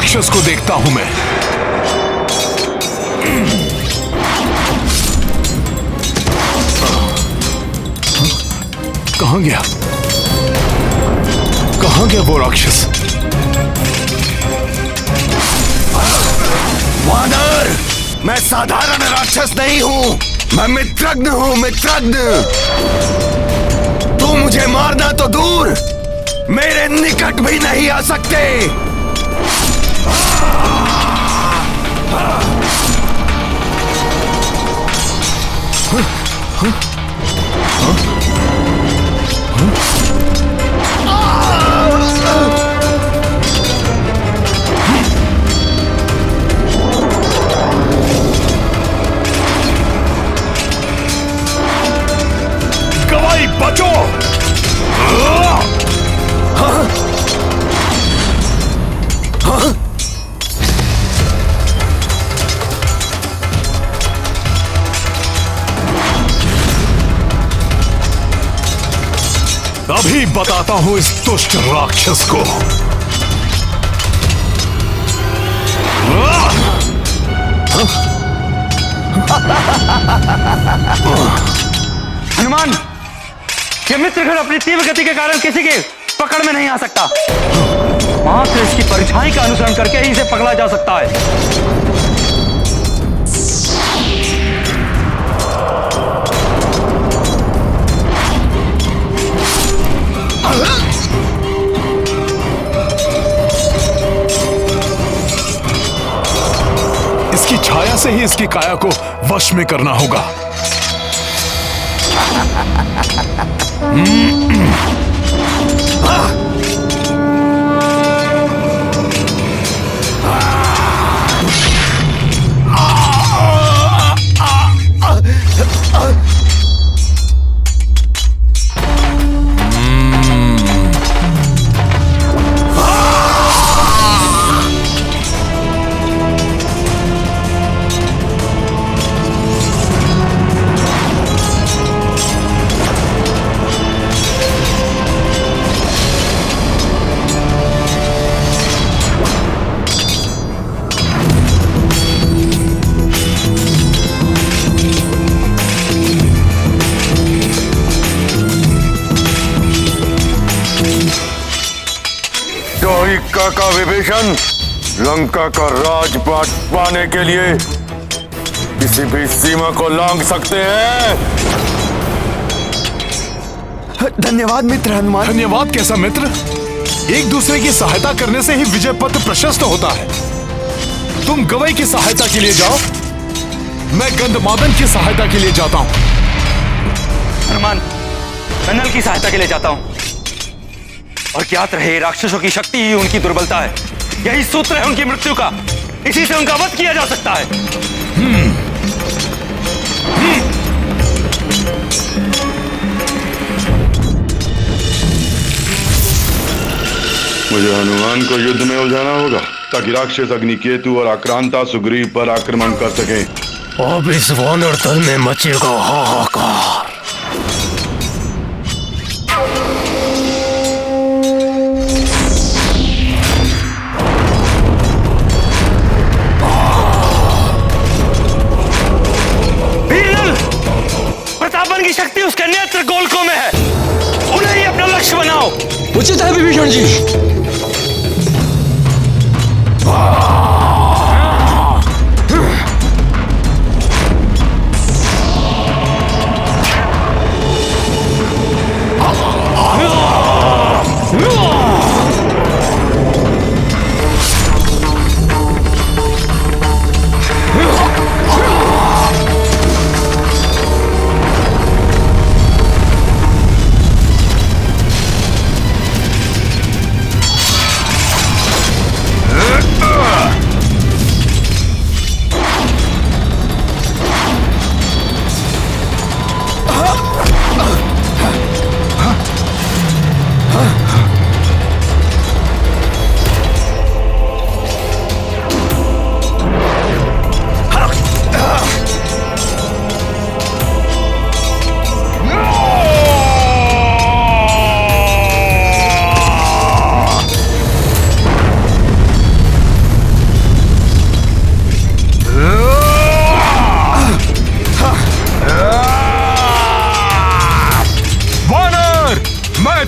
राक्षस को देखता हूं मैं। कहां गया? कहां गया वो राक्षस? वानर, मैं साधारण राक्षस नहीं हूं, मैं मित्रज्ञ हूं, मित्रज्ञ। तू मुझे मारना तो दूर, मेरे निकट भी नहीं आ सकते। गवाई बचो! अभी बताता हूं इस दुष्ट राक्षस को। हनुमान, ये मित्रगण अपनी तीव्र गति के कारण किसी के पकड़ में नहीं आ सकता। मात्र इसकी परछाई का अनुसरण करके ही इसे पकड़ा जा सकता है। इसकी छाया से ही इसकी काया को वश में करना होगा। का विभीषण लंका का राजपाट पाने के लिए किसी भी सीमा को लांघ सकते हैं। धन्यवाद मित्र हनुमान। धन्यवाद कैसा मित्र? एक दूसरे की सहायता करने से ही विजय पथ प्रशस्त होता है। तुम गवई की सहायता के लिए जाओ, मैं गंधमादन की सहायता के लिए जाता हूं। हनुमान, मैं नल की सहायता के लिए जाता हूं। और ज्ञात रहे, राक्षसों की शक्ति ही उनकी दुर्बलता है। यही सूत्र है उनकी मृत्यु का। इसी से उनका वध किया जा सकता है। मुझे हनुमान को युद्ध में उलझाना होगा ताकि राक्षस अग्निकेतु और आक्रांता सुग्रीव पर आक्रमण कर सके। अब इस वानर दल में मचेगा हाहाकार। प्रतापन की शक्ति उसके नेत्र गोलकों में है। उन्हें ही अपना लक्ष्य बनाओ। उचित है विभीषण जी।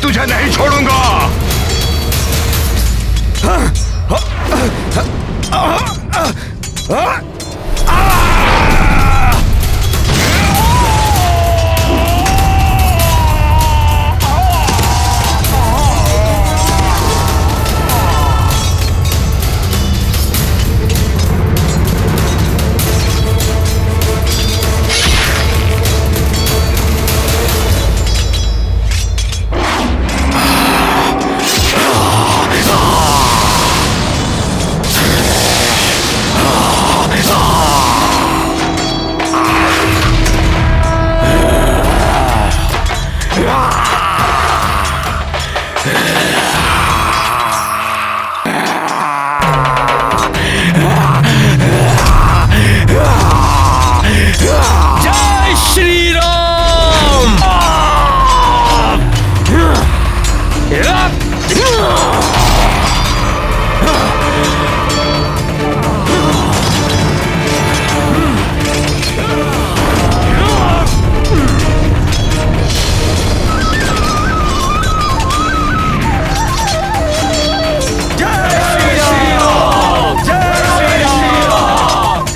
तुझे नहीं छोड़ूंगा। जय श्री राम।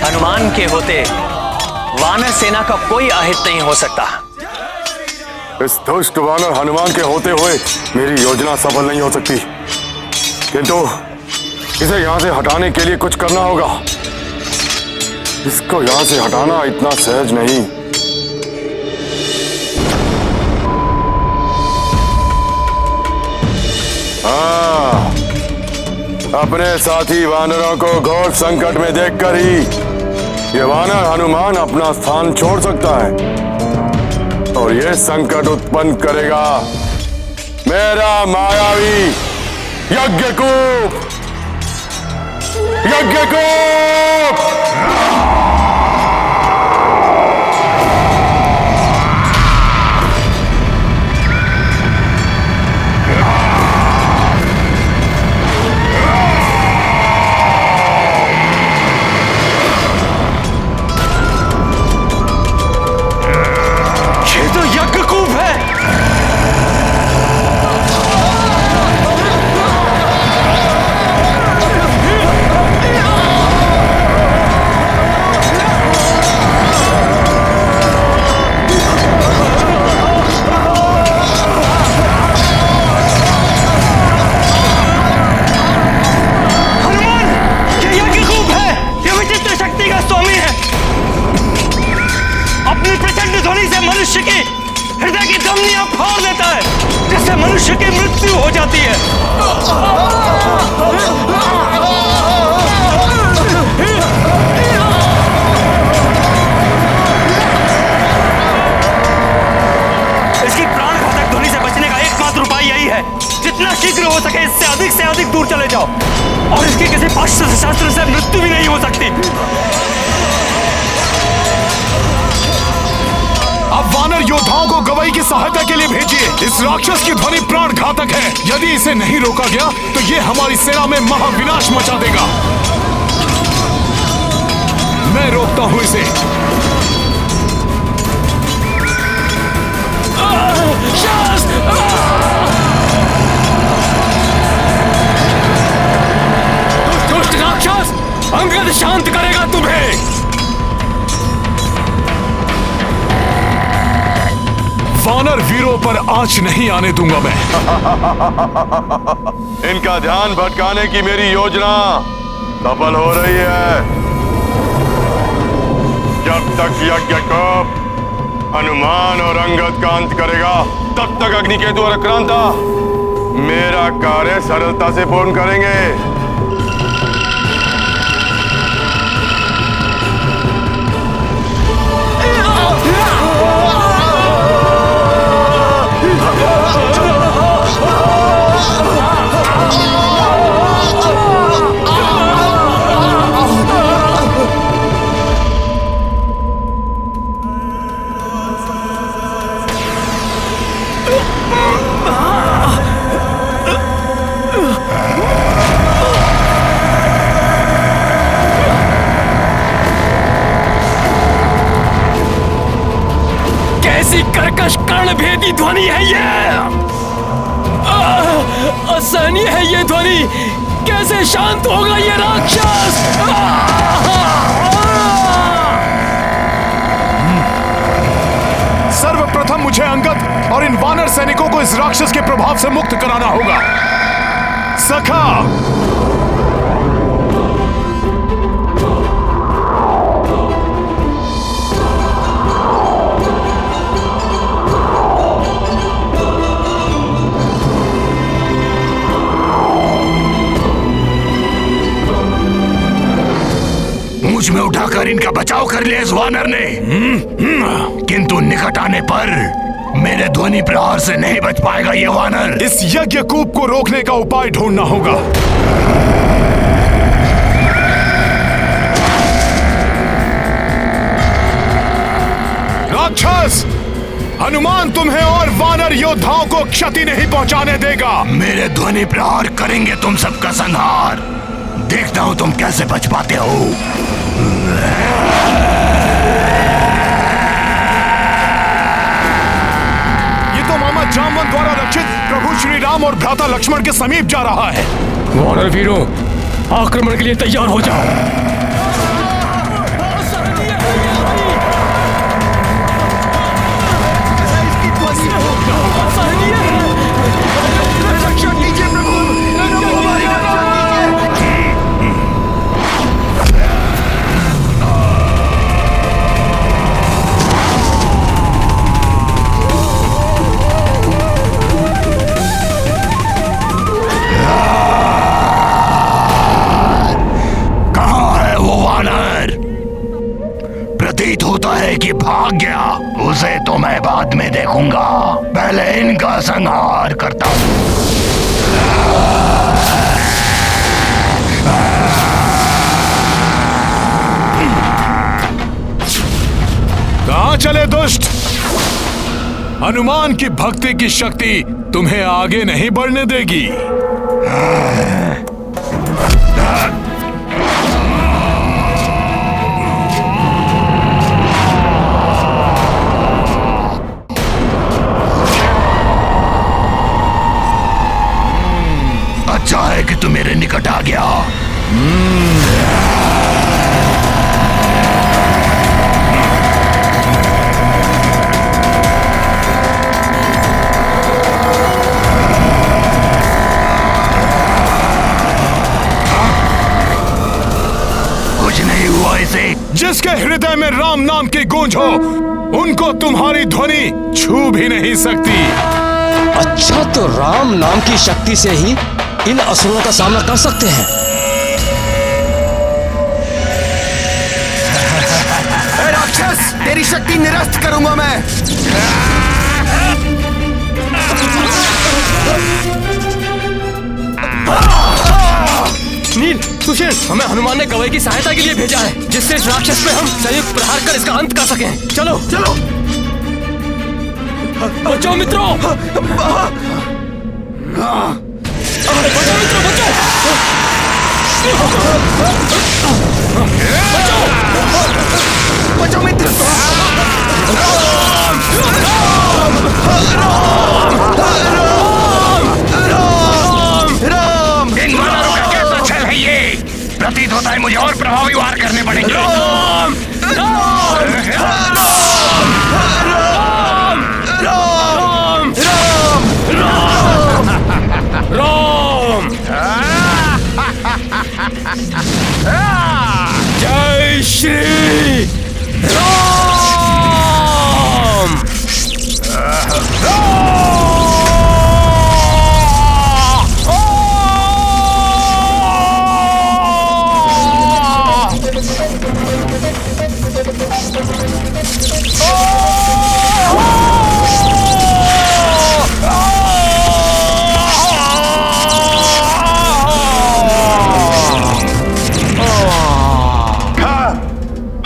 हनुमान के होते वानर सेना का कोई अहित नहीं हो सकता। इस दुष्ट वानर हनुमान के होते हुए मेरी योजना सफल नहीं हो सकती, किंतु इसे यहां से हटाने के लिए कुछ करना होगा। इसको यहां से हटाना इतना सहज नहीं। हाँ, अपने साथी वानरों को घोर संकट में देखकर ही ये वानर हनुमान अपना स्थान छोड़ सकता है और ये संकट उत्पन्न करेगा मेरा मायावी यज्ञकूप। यज्ञकूप ये तो यज्ञकूप है। हनुमान, ये यज्ञकूप है। ये विचित्र शक्ति का स्वामी है। अपनी प्रचंड ध्वनि से मनुष्य की हृदय की धमनियां फाड़ देता है, जिससे मनुष्य की मृत्यु हो जाती है। इसकी प्राणघातक ध्वनि से बचने का एकमात्र उपाय यही है, जितना शीघ्र हो सके इससे अधिक दूर चले जाओ, और इसकी किसी पाश्चात्य शास्त्र से मृत्यु भी नहीं हो सकती। अब वानर योद्धाओं को गवई की सहायता के लिए भेजिए। इस राक्षस की ध्वनि प्राण घातक है। यदि इसे नहीं रोका गया तो ये हमारी सेना में महाविनाश मचा देगा। मैं रोकता हूं इसे। दुष्ट राक्षस, अंगद शांत करेगा तुम्हें। वानर वीरों पर आंच नहीं आने दूंगा मैं। इनका ध्यान भटकाने की मेरी योजना सफल हो रही है। जब तक यज्ञकूप हनुमान और अंगद का अंत करेगा, तब तक अग्निकेतु और आक्रांता मेरा कार्य सरलता से पूर्ण करेंगे। कर्कश कर्णभेदी ध्वनि है ये। असहनीय है ये ध्वनि। कैसे शांत होगा ये राक्षस? सर्वप्रथम मुझे अंगद और इन वानर सैनिकों को इस राक्षस के प्रभाव से मुक्त कराना होगा। सखा, मुझ में उठाकर इनका बचाव कर लिया इस वानर ने, किंतु निकट आने पर मेरे ध्वनि प्रहार से नहीं बच पाएगा ये वानर। इस यज्ञकूप को रोकने का उपाय ढूंढना होगा। राक्षस, हनुमान तुम्हें और वानर योद्धाओं को क्षति नहीं पहुंचाने देगा। मेरे ध्वनि प्रहार करेंगे तुम सबका संहार। देखता हूं तुम कैसे बच पाते हो। ये तो मामा जामवंत द्वारा रक्षित प्रभु श्री राम और भ्राता लक्ष्मण के समीप जा रहा है। वानर वीरों, आक्रमण के लिए तैयार हो जाओ। कि भाग गया, उसे तो मैं बाद में देखूंगा। पहले इनका संहार करता हूं। कहां चले दुष्ट? हनुमान की भक्ति की शक्ति तुम्हें आगे नहीं बढ़ने देगी। अच्छा है कि तू मेरे निकट आ गया। कुछ नहीं हुआ इसे। जिसके हृदय में राम नाम की गूंज हो, उनको तुम्हारी ध्वनि छू भी नहीं सकती। अच्छा, तो राम नाम की शक्ति से ही इन असुरों का सामना कर सकते हैं। राक्षस, तेरी शक्ति निरस्त करूंगा मैं। नील, सुशील, हमें हनुमान ने गवई की सहायता के लिए भेजा है, जिससे इस राक्षस पे हम संयुक्त प्रहार कर इसका अंत कर सकें। चलो चलो, बचो मित्रों, बचो मित्रों, बचो बचो मित्र। इन वानरों का कैसा छल है ये? प्रतीत होता है मुझे और प्रभावी वार करने पड़ेंगे। राम राम राम राम राम राम। जय श्री राम।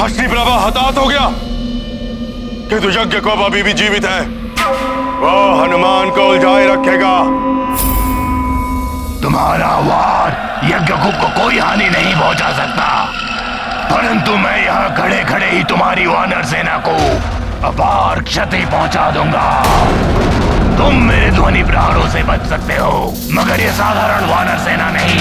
हस्तिप्रभा हताहत हो गया, किंतु यज्ञ को अभी भी जीवित है। वो हनुमान को उलझाए रखेगा। तुम्हारा वार यज्ञकूप को कोई हानि नहीं पहुंचा सकता, परंतु मैं यहाँ खड़े खड़े ही तुम्हारी वानर सेना को अपार क्षति पहुंचा दूंगा। तुम मेरे ध्वनि प्रहारों से बच सकते हो, मगर ये साधारण वानर सेना नहीं।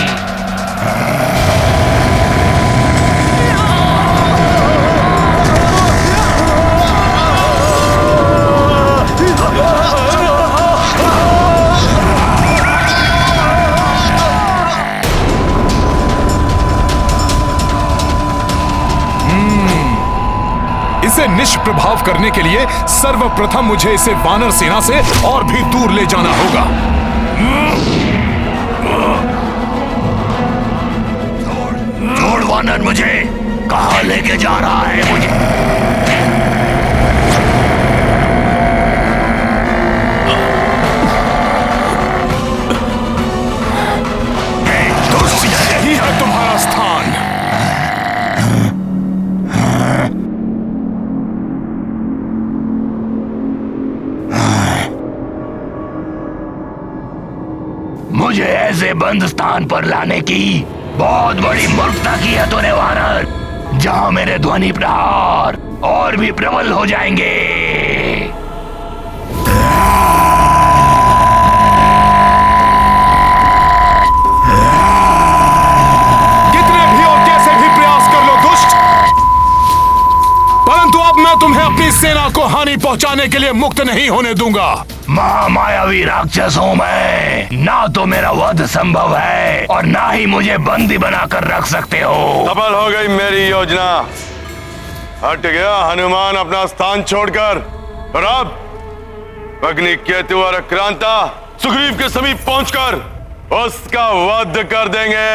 इसे निष्प्रभाव करने के लिए सर्वप्रथम मुझे इसे वानर सेना से और भी दूर ले जाना होगा। छोड़ वानर मुझे, कहां लेके जा रहा है मुझे? यही है तुम्हारा स्थान। मुझे ऐसे बंद स्थान पर लाने की बहुत बड़ी मूर्खता की है तूने वानर, जहां मेरे ध्वनि प्रहार और भी प्रबल हो जाएंगे। कितने भी और कैसे भी प्रयास कर लो दुष्ट, परंतु अब मैं तुम्हें अपनी सेना को हानि पहुंचाने के लिए मुक्त नहीं होने दूंगा। महामायावी राक्षस हूं मैं, ना तो मेरा वध संभव है और ना ही मुझे बंदी बनाकर रख सकते हो। सफल हो गई मेरी योजना। हट गया हनुमान अपना स्थान छोड़कर, और अब अग्नि केतु और आक्रांता सुग्रीव के समीप पहुंचकर उसका वध कर देंगे।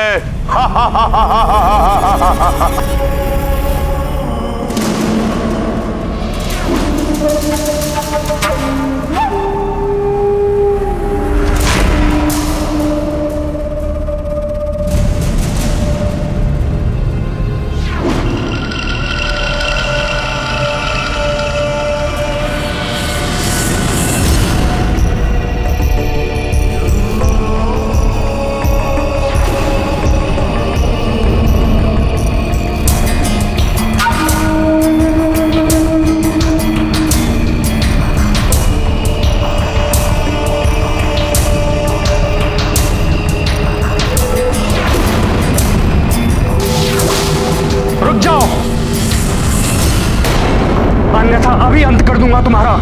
अन्यथा अभी अंत कर दूंगा तुम्हारा।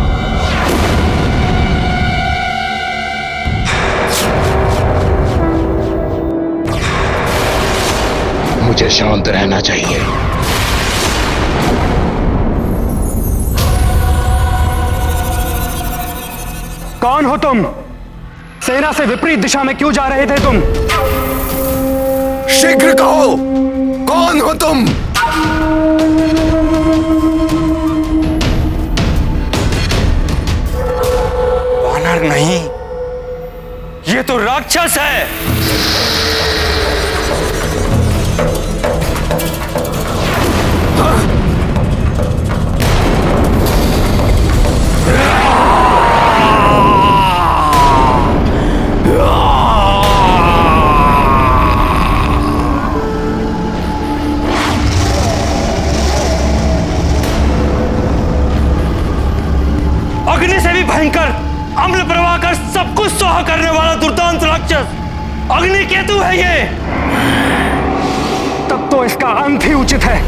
मुझे शांत रहना चाहिए। कौन हो तुम? सेना से विपरीत दिशा में क्यों जा रहे थे तुम? शीघ्र कहो, कौन हो तुम? वानर नहीं, ये तो राक्षस है। अग्नि से भी भयंकर, अम्ल प्रवाह कर सब कुछ सोहा करने वाला दुर्दांत राक्षस अग्नि केतु है ये। तब तो इसका अंत ही उचित है।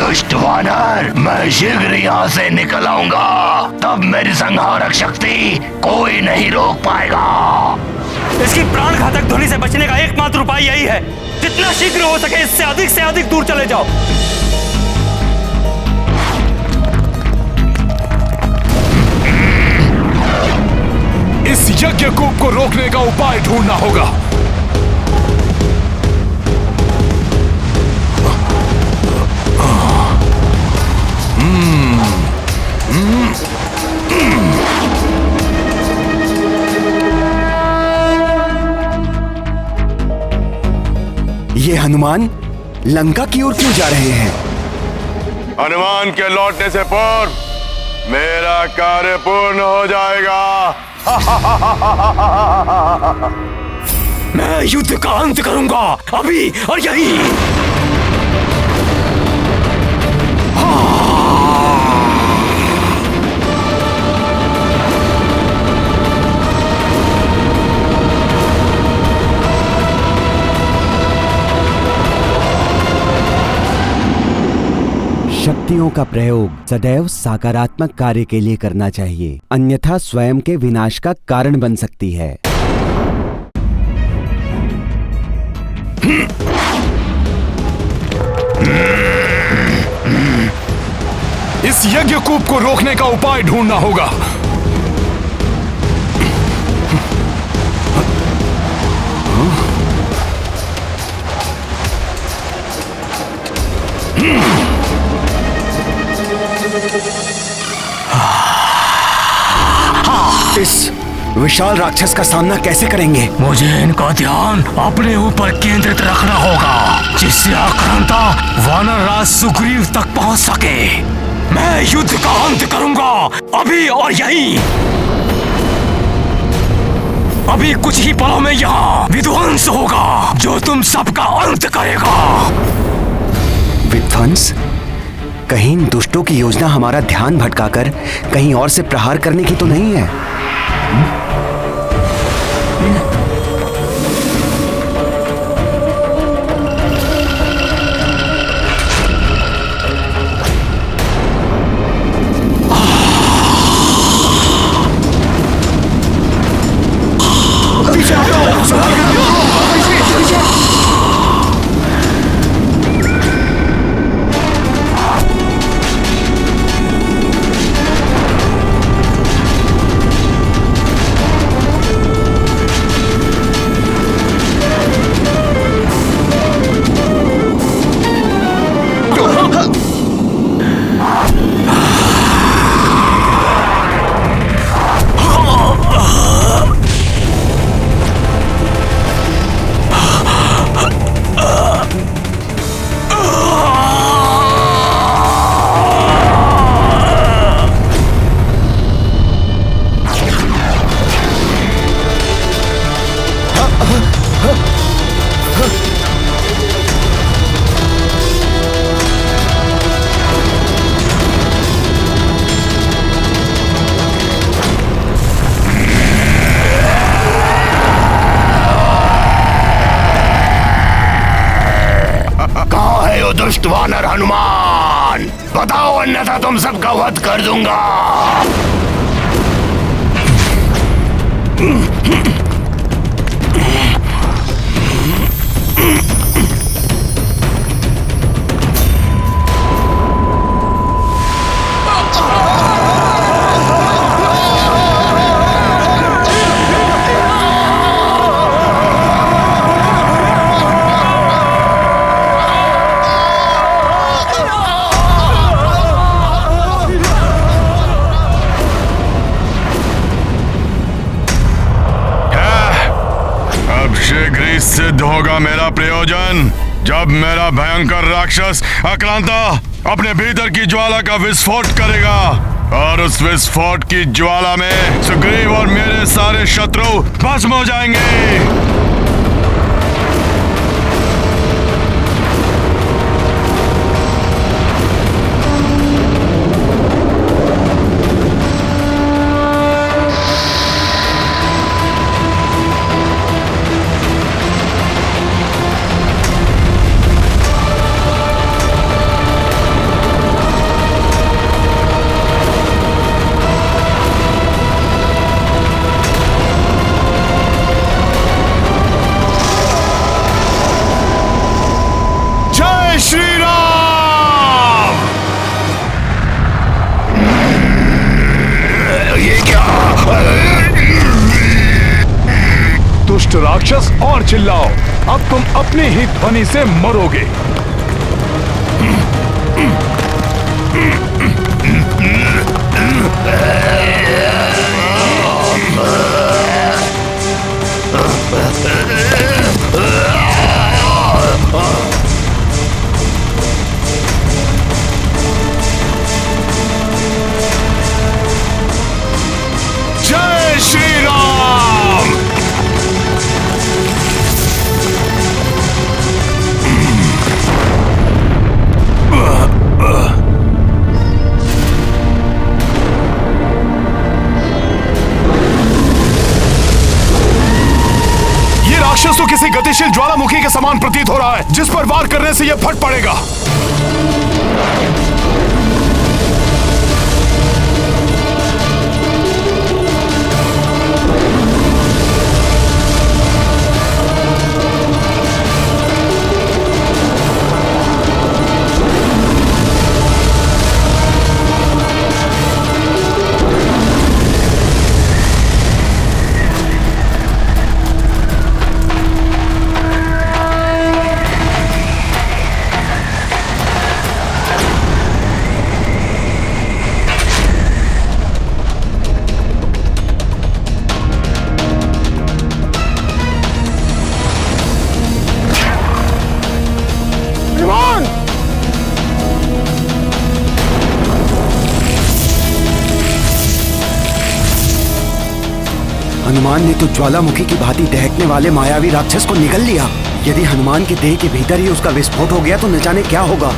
दुष्ट वानर, मैं शीघ्र यहाँ से निकल आऊंगा, तब मेरी संहारक शक्ति कोई नहीं रोक पाएगा। इसकी प्राण घातक ध्वनि से बचने का एकमात्र उपाय यही है, जितना शीघ्र हो सके इससे अधिक दूर चले जाओ। इस यज्ञ कूप को रोकने का उपाय ढूंढना होगा। ये हनुमान लंका की ओर क्यों जा रहे हैं? हनुमान के लौटने से पूर्व मेरा कार्य पूर्ण हो जाएगा। मैं युद्ध का अंत करूंगा, अभी और यहीं। शक्तियों का प्रयोग सदैव सकारात्मक कार्य के लिए करना चाहिए, अन्यथा स्वयं के विनाश का कारण बन सकती है। इस यज्ञ कूप को रोकने का उपाय ढूंढना होगा। इस विशाल राक्षस का सामना कैसे करेंगे? मुझे इनका ध्यान अपने ऊपर केंद्रित रखना होगा, जिससे आक्रांता वानर राज सुग्रीव तक पहुंच सके। मैं युद्ध का अंत करूंगा, अभी और यहीं। अभी कुछ ही पलों में यहाँ विध्वंस होगा, जो तुम सबका अंत करेगा। विध्वंस? कहीं इन दुष्टों की योजना हमारा ध्यान भटकाकर कहीं और से प्रहार करने की तो नहीं है? दुष्ट वानर हनुमान, बताओ, अन्यथा तुम सबका वध कर दूंगा। सिद्ध होगा मेरा प्रयोजन, जब मेरा भयंकर राक्षस आक्रांता अपने भीतर की ज्वाला का विस्फोट करेगा, और उस विस्फोट की ज्वाला में सुग्रीव और मेरे सारे शत्रु भस्म हो जाएंगे। दुष्ट राक्षस, और चिल्लाओ, अब तुम अपनी ही ध्वनि से मरोगे। जय श्री राम। ये राक्षस तो किसी गतिशील ज्वालामुखी के समान प्रतीत हो रहा है, जिस पर वार करने से यह फट पड़ेगा। हनुमान ने तो ज्वालामुखी की भांति दहकने वाले मायावी राक्षस को निगल लिया। यदि हनुमान के देह के भीतर ही उसका विस्फोट हो गया तो न जाने क्या होगा।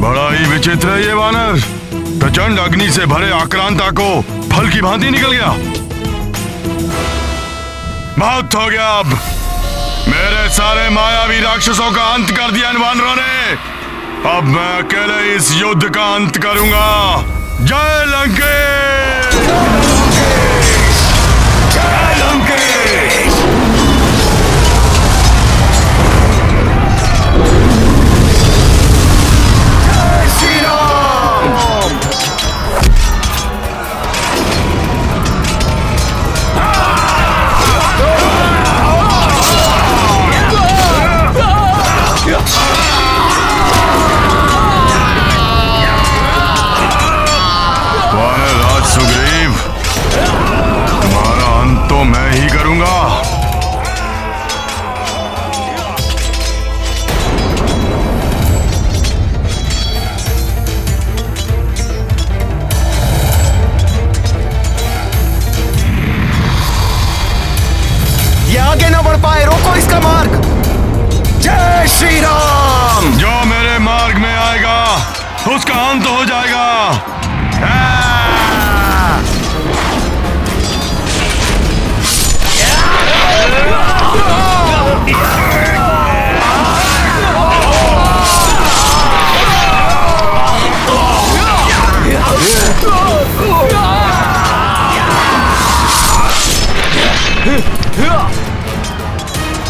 बड़ा ही विचित्र है ये वानर। प्रचंड अग्नि से भरे आक्रांता को फल की भांति निकल गया। बहुत हो गया, अब मेरे सारे मायावी राक्षसों का अंत कर दिया इन वानरों ने। अब मैं अकेले इस युद्ध का अंत करूंगा। जय लंकेश! जय लंकेश! वानरराज सुग्रीव, तुम्हारा अंत तो मैं ही करूंगा। ये आगे न बढ़ पाए, रोको इसका मार्ग। जय श्री राम। जो मेरे मार्ग में आएगा उसका अंत हो जाएगा।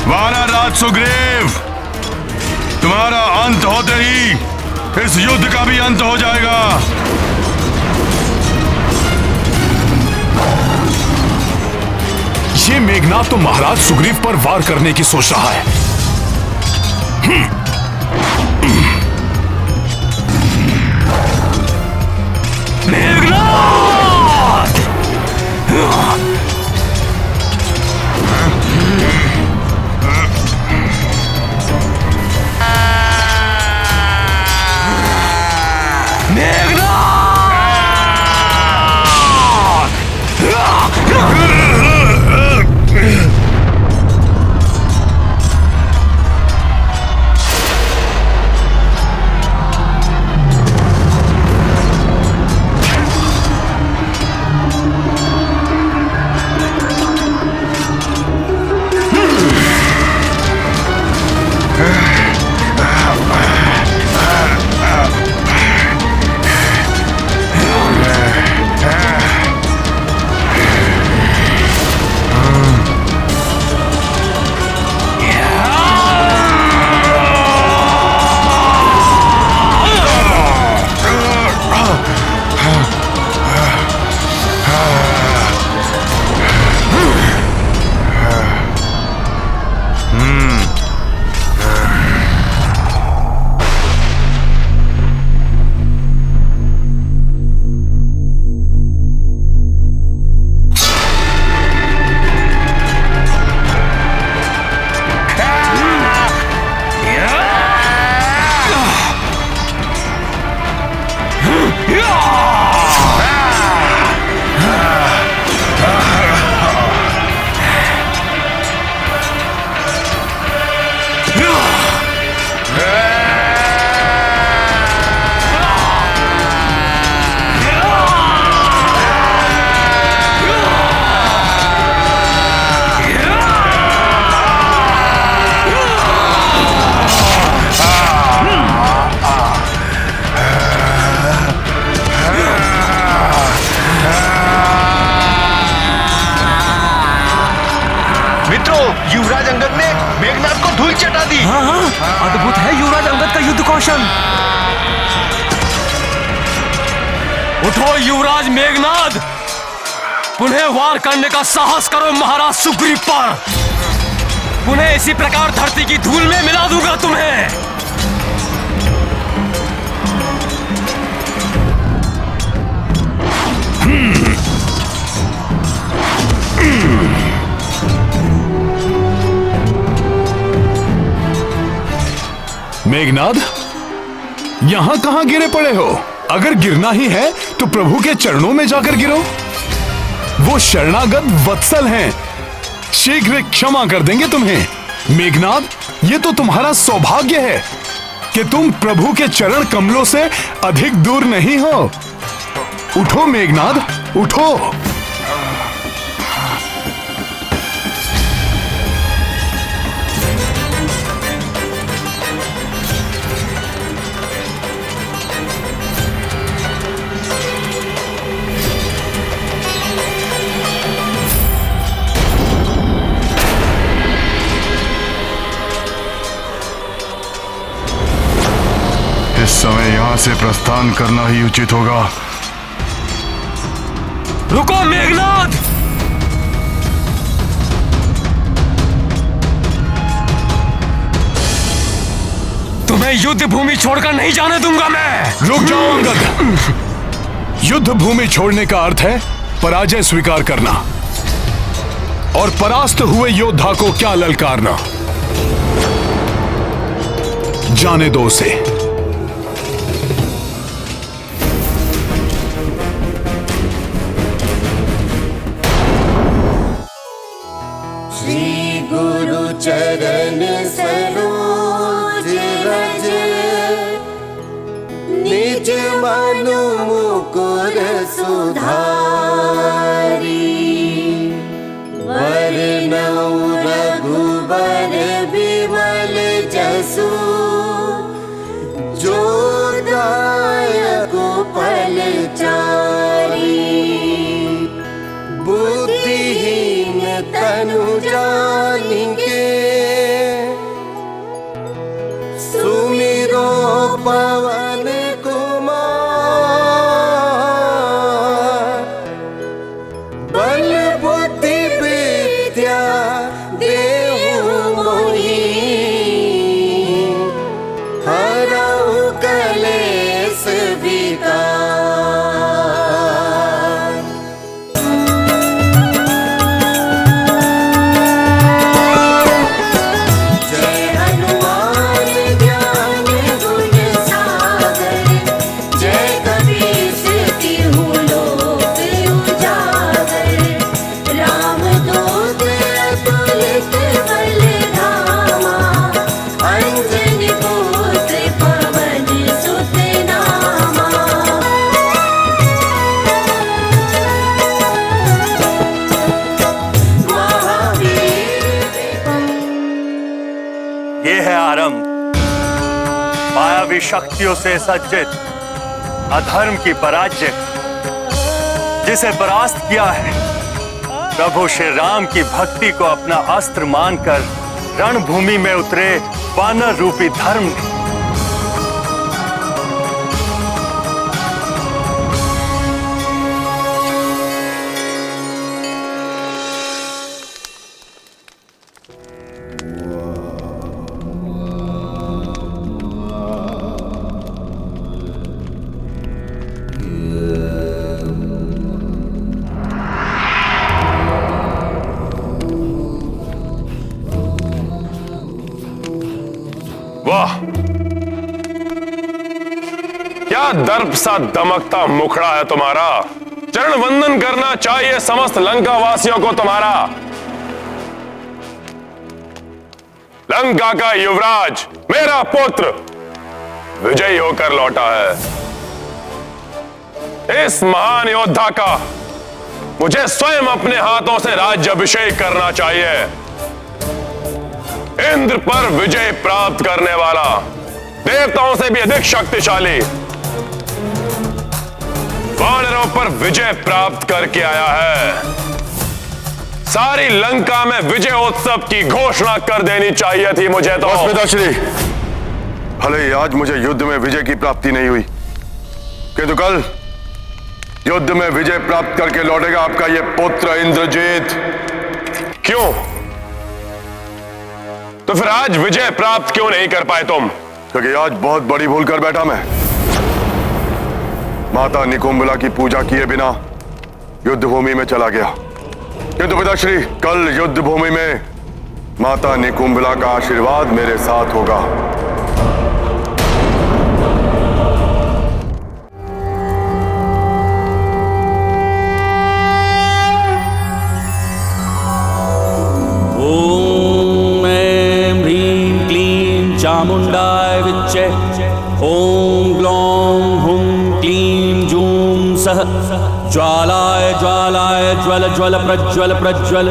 वानरराज सुग्रीव, तुम्हारा अंत होते ही इस युद्ध का भी अंत हो जाएगा। ये मेघनाथ तो महाराज सुग्रीव पर वार करने की सोच रहा है। मेघनाद को धूल चटा दी। हाँ हाँ, अद्भुत है युवराज अंगद का युद्ध कौशल। उठो युवराज मेघनाद, पुनः वार करने का साहस करो महाराज सुग्रीव पर। पुनः इसी प्रकार धरती की धूल में मिला दूंगा तुम्हें। मेघनाद, यहां कहां गिरे पड़े हो? अगर गिरना ही है तो प्रभु के चरणों में जाकर गिरो। वो शरणागत वत्सल हैं, शीघ्र क्षमा कर देंगे तुम्हें। मेघनाद, ये तो तुम्हारा सौभाग्य है कि तुम प्रभु के चरण कमलों से अधिक दूर नहीं हो। उठो मेघनाद, उठो। इस समय यहाँ से प्रस्थान करना ही उचित होगा। रुको मेघनाद, तुम्हें युद्ध भूमि छोड़कर नहीं जाने दूंगा मैं। रुक जाओ अंगद। युद्ध भूमि छोड़ने का अर्थ है पराजय स्वीकार करना और परास्त हुए योद्धा को क्या ललकारना। जाने दो उसे। चरण सरोज रज निज मनु मुकुर सुधारी। वरनौ रघुबर बिमल जसु जो दायक फलचारी। बुद्धिहीन तनु जानिके सुमिरो पवन कुमार। बल बुद्धि विद्या देहु मोहि हरहु कलेश विकार। मायावी शक्तियों से सज्जित अधर्म की पराजय जिसे परास्त किया है, प्रभु श्री राम की भक्ति को अपना अस्त्र मानकर रणभूमि में उतरे वानर रूपी धर्म ने वाह, क्या दर्प सा दमकता मुखड़ा है तुम्हारा। चरण वंदन करना चाहिए समस्त लंका वासियों को तुम्हारा। लंका का युवराज मेरा पुत्र विजयी होकर लौटा है। इस महान योद्धा का मुझे स्वयं अपने हाथों से राज्याभिषेक करना चाहिए। इंद्र पर विजय प्राप्त करने वाला, देवताओं से भी अधिक शक्तिशाली, वानरों पर विजय प्राप्त करके आया है। सारी लंका में विजयोत्सव की घोषणा कर देनी चाहिए थी मुझे तो। पिताश्री, भले ही आज मुझे युद्ध में विजय की प्राप्ति नहीं हुई, किंतु कल युद्ध में विजय प्राप्त करके लौटेगा आपका यह पुत्र इंद्रजीत। क्यों? तो फिर आज विजय प्राप्त क्यों नहीं कर पाए तुम? क्योंकि आज बहुत बड़ी भूल कर बैठा मैं। माता निकुंभला की पूजा किए बिना युद्ध भूमि में चला गया, किंतु पिताश्री कल युद्ध भूमि में माता निकुंभला का आशीर्वाद मेरे साथ होगा। ओम ऐं ह्रीं क्लीं चामुंडाय विच्चे। ओम ग्लौं हुं क्लीं जूं सः ज्वालाय ज्वालाय ज्वल ज्वल प्रज्वल प्रज्वल।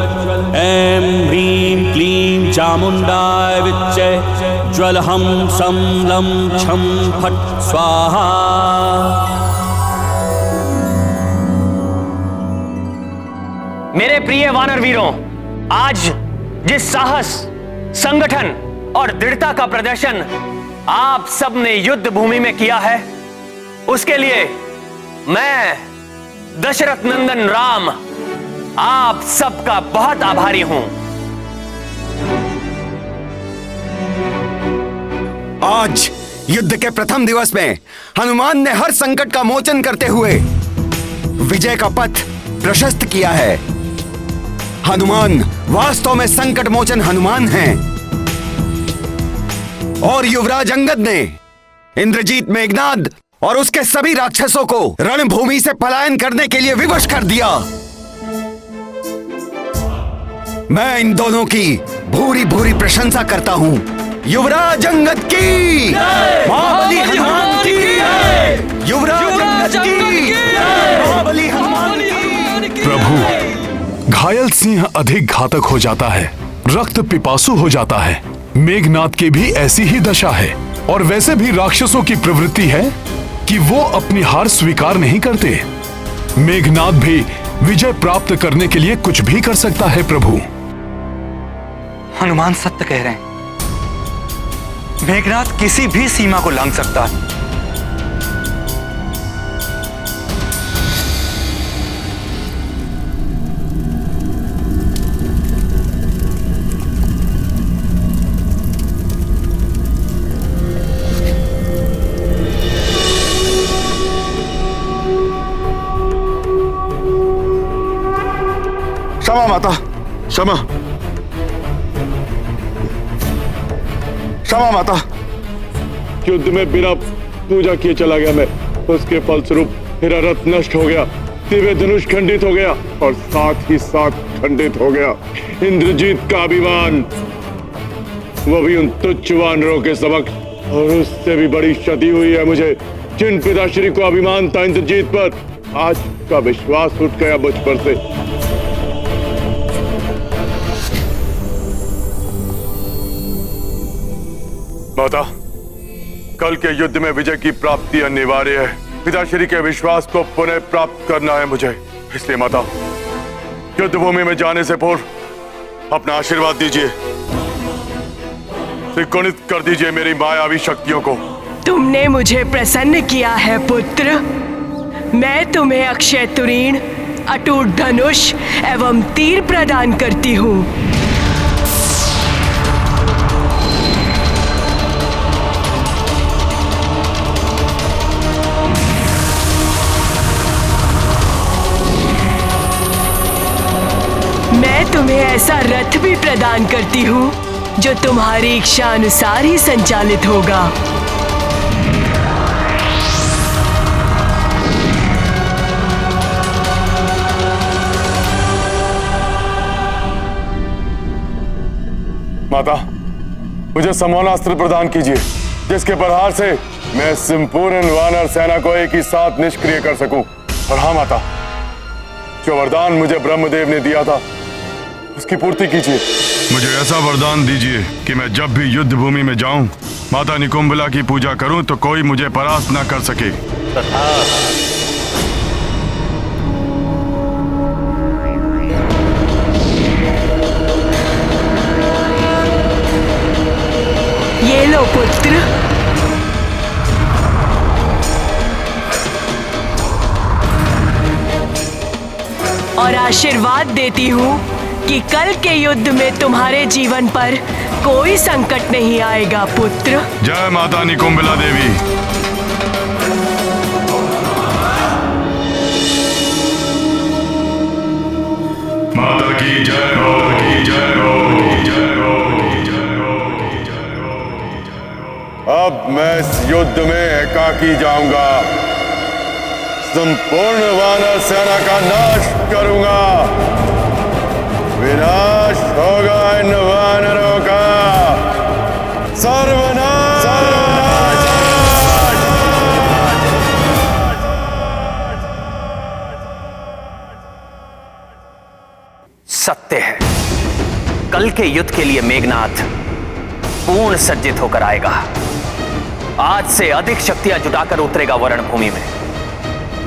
ऐं ह्रीं क्लीं चामुंडाय विच्चे। ज्वल हम सं लं छं फट् स्वाहा। मेरे प्रिय वानर वीरों, आज जिस साहस, संगठन और दृढ़ता का प्रदर्शन आप सब ने युद्ध भूमि में किया है, उसके लिए मैं दशरथ नंदन राम आप सबका बहुत आभारी हूं। आज युद्ध के प्रथम दिवस में हनुमान ने हर संकट का मोचन करते हुए विजय का पथ प्रशस्त किया है। हनुमान वास्तव में संकट मोचन हनुमान हैं। और युवराज अंगद ने इंद्रजीत मेघनाद और उसके सभी राक्षसों को रणभूमि से पलायन करने के लिए विवश कर दिया। मैं इन दोनों की भूरी भूरी प्रशंसा करता हूं। युवराज अंगद की, महाबली हनुमान की, युवराज अंगद की, महाबली हनुमान की। प्रभु, घायल सिंह अधिक घातक हो जाता है, रक्त पिपासु हो जाता है। मेघनाद की भी ऐसी ही दशा है। और वैसे भी राक्षसों की प्रवृत्ति है कि वो अपनी हार स्वीकार नहीं करते। मेघनाद भी विजय प्राप्त करने के लिए कुछ भी कर सकता है। प्रभु, हनुमान सत्य कह रहे हैं। मेघनाद किसी भी सीमा को लांघ सकता है। क्षमा माता, क्षमा, क्षमा माता। युद्ध में बिना पूजा किए चला गया मैं। उसके फलस्वरूप मेरा रथ नष्ट हो गया, दिव्य धनुष खंडित हो गया और साथ ही साथ खंडित हो गया इंद्रजीत का अभिमान, वो भी उन तुच्छ वानरों के समक्ष। और उससे भी बड़ी क्षति हुई है मुझे। जिन पिताश्री को अभिमान था इंद्रजीत पर, आज का विश्वास उठ गया मुझ पर से। माता, कल के युद्ध में विजय की प्राप्ति अनिवार्य है। पिताश्री के विश्वास को पुनः प्राप्त करना है मुझे। इसलिए माता, युद्ध भूमि में जाने से पूर्व अपना आशीर्वाद दीजिए, त्रिकोणित कर दीजिए मेरी मायावी शक्तियों को। तुमने मुझे प्रसन्न किया है पुत्र। मैं तुम्हें अक्षय तुरीण, अटूट धनुष एवं तीर प्रदान करती हूँ। मैं तुम्हें ऐसा रथ भी प्रदान करती हूँ जो तुम्हारी इच्छा अनुसार ही संचालित होगा। माता, मुझे समौनास्त्र प्रदान कीजिए, जिसके प्रहार से मैं संपूर्ण वानर सेना को एक ही साथ निष्क्रिय कर सकूं। और हाँ माता, जो वरदान मुझे ब्रह्मदेव ने दिया था, उसकी पूर्ति कीजिए। मुझे ऐसा वरदान दीजिए कि मैं जब भी युद्ध भूमि में जाऊं, माता निकुंभला की पूजा करूं तो कोई मुझे परास्त न कर सके। और आशीर्वाद देती हूँ कि कल के युद्ध में तुम्हारे जीवन पर कोई संकट नहीं आएगा पुत्र। जय माता निकुंभला देवी। माता की जय, माता की जय, माता की जय, माता की जय, माता की जय, माता की जय। अब मैं इस युद्ध में एकाकी जाऊंगा, संपूर्ण वानर सेना का नाश करूंगा। विनाश होगा इन वानरों का, सर्वनाश। सत्य है, कल के युद्ध के लिए मेघनाथ पूर्ण सज्जित होकर आएगा। आज से अधिक शक्तियां जुटाकर उतरेगा वरणभूमि में।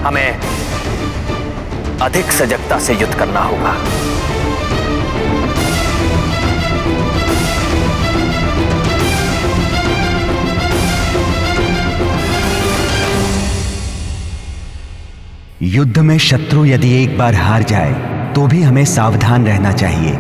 हमें अधिक सजगता से युद्ध करना होगा। युद्ध में शत्रु यदि एक बार हार जाए तो भी हमें सावधान रहना चाहिए।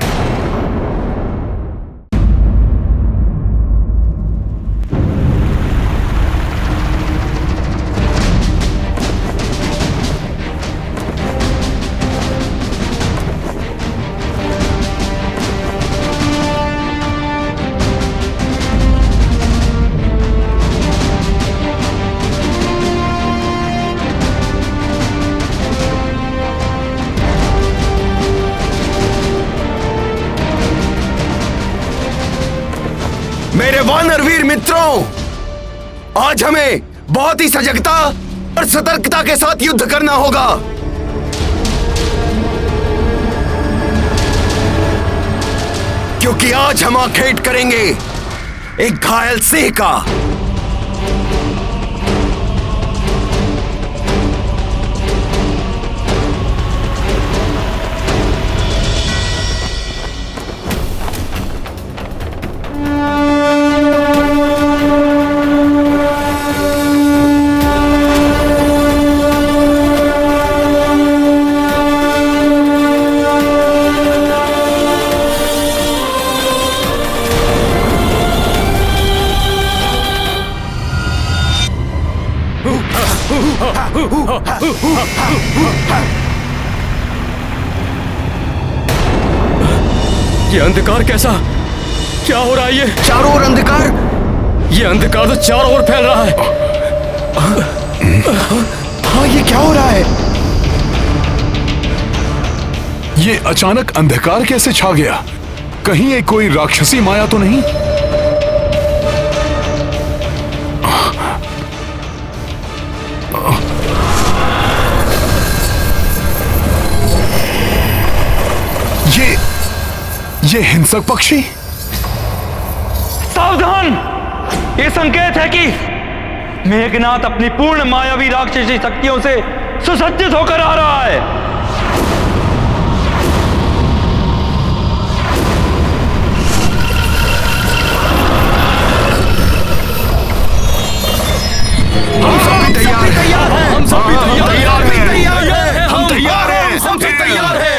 मेरे वानरवीर मित्रों, आज हमें बहुत ही सजगता और सतर्कता के साथ युद्ध करना होगा। क्योंकि आज हम आखेट करेंगे एक घायल सिंह का। ये अंधकार कैसा? क्या हो रहा है? ये चारों ओर अंधकार। ये अंधकार तो चारों ओर फैल रहा है। हाँ, ये क्या हो रहा है? ये अचानक अंधकार कैसे छा गया? कहीं ये कोई राक्षसी माया तो नहीं? ये हिंसक पक्षी। सावधान! ये संकेत है कि मेघनाथ अपनी पूर्ण मायावी राक्षसी शक्तियों से सुसज्जित होकर आ रहा है। हम सब भी तैयार हैं। हम सब भी तैयार हैं। हम तैयार हैं। हम सब तैयार हैं।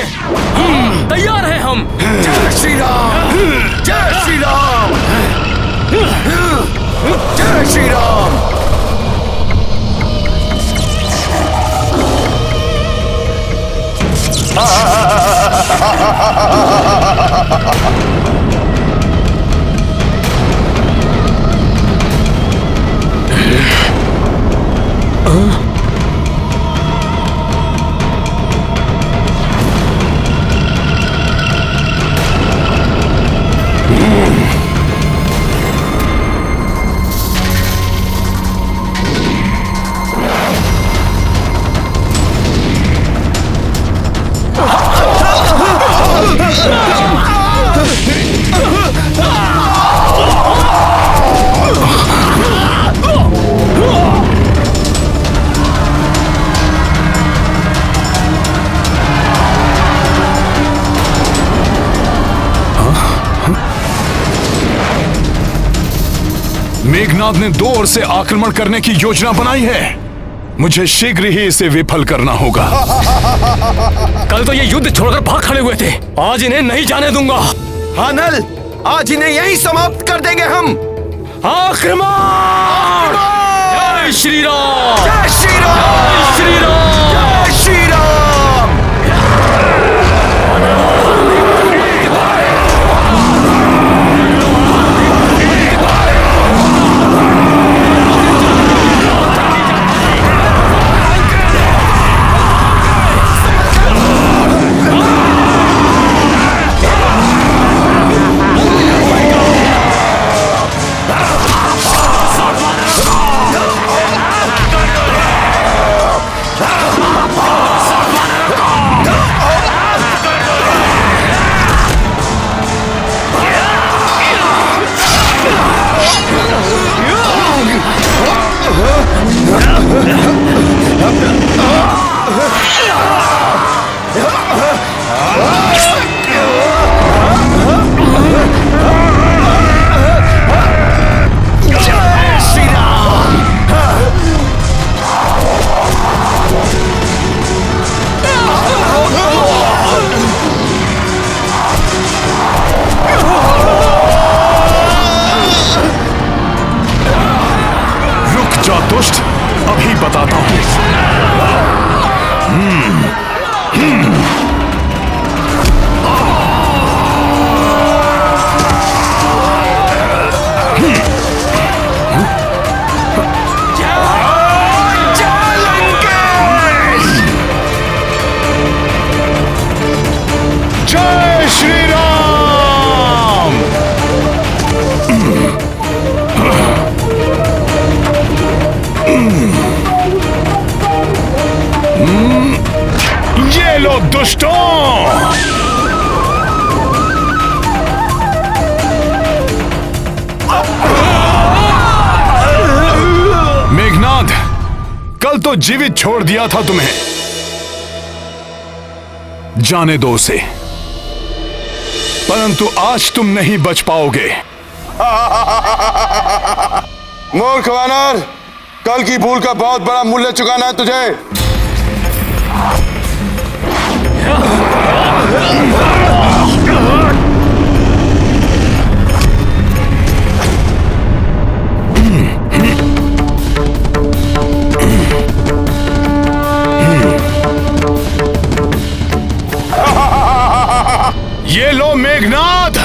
तैयार हैं हम। जय श्री राम। जय श्री राम। जय श्री राम। मेघनाद ने दो ओर से आक्रमण करने की योजना बनाई है। मुझे शीघ्र ही इसे विफल करना होगा। कल तो ये युद्ध छोड़कर भाग खड़े हुए थे, आज इन्हें नहीं जाने दूंगा। हाँ नल, आज इन्हें यहीं समाप्त कर देंगे हम। आक्रमण! जय श्री राम! जय श्री राम! जय श्री राम! जय श्री राम! दुष्ट, अभी बताता हूं। जय श्री राम! ये लो दुष्टों! मेघनाद, कल तो जीवित छोड़ दिया था तुम्हें, जाने दो उसे, परंतु आज तुम नहीं बच पाओगे। मूर्ख वानर, कल की भूल का बहुत बड़ा मूल्य चुकाना है तुझे। ये लो मेघनाद!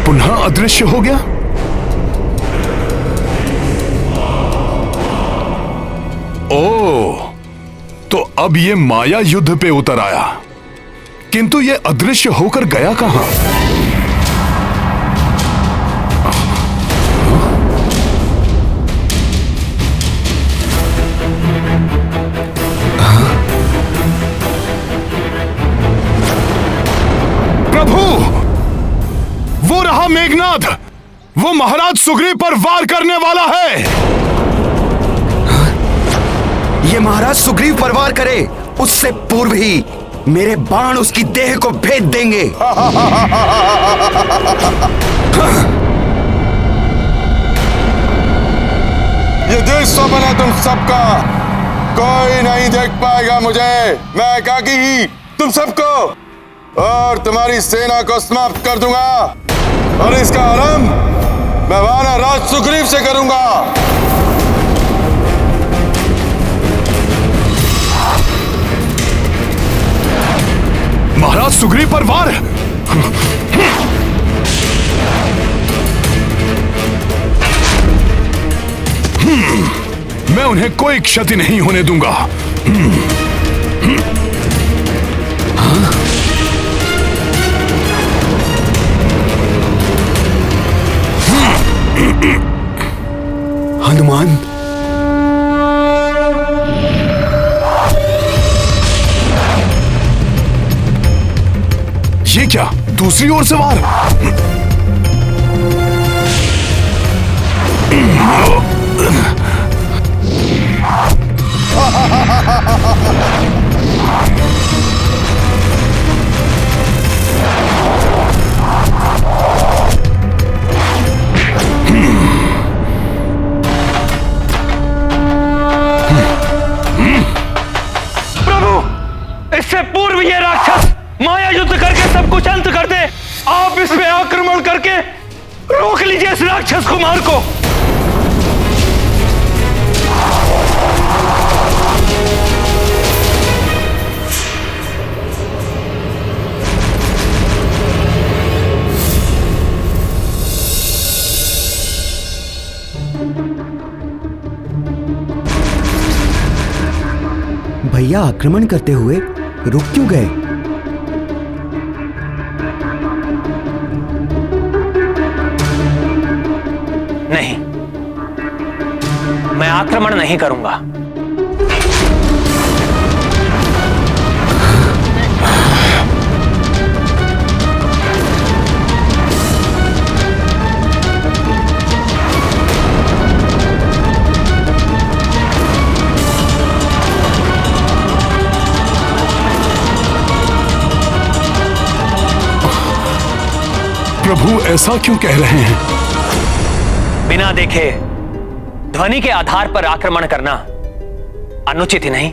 पुनः अदृश्य हो गया। ओह, तो अब ये माया युद्ध पे उतर आया, किंतु ये अदृश्य होकर गया कहां? प्रभु, वो रहा मेघनाद, वो महाराज सुग्रीव पर वार करने वाला है। ये महाराज सुग्रीव पर वार करे उससे पूर्व ही मेरे बाण उसकी देह को भेद देंगे। ये देश स्वप्न है तुम सबका, कोई नहीं देख पाएगा मुझे। मैं एकाकी ही तुम सबको और तुम्हारी सेना को समाप्त कर दूंगा, और इसका आरंभ मैं वानर राज सुग्रीव से करूंगा। महाराज सुग्रीव पर वार! मैं उन्हें कोई क्षति नहीं होने दूंगा। हनुमान, ये क्या, दूसरी ओर से वार? इस पे आक्रमण करके रोक लीजिए इस राक्षस कुमार को। भैया आक्रमण करते हुए रुक क्यों गए? नहीं, मैं आक्रमण नहीं करूंगा। प्रभु ऐसा क्यों कह रहे हैं? बिना देखे ध्वनि के आधार पर आक्रमण करना अनुचित ही नहीं,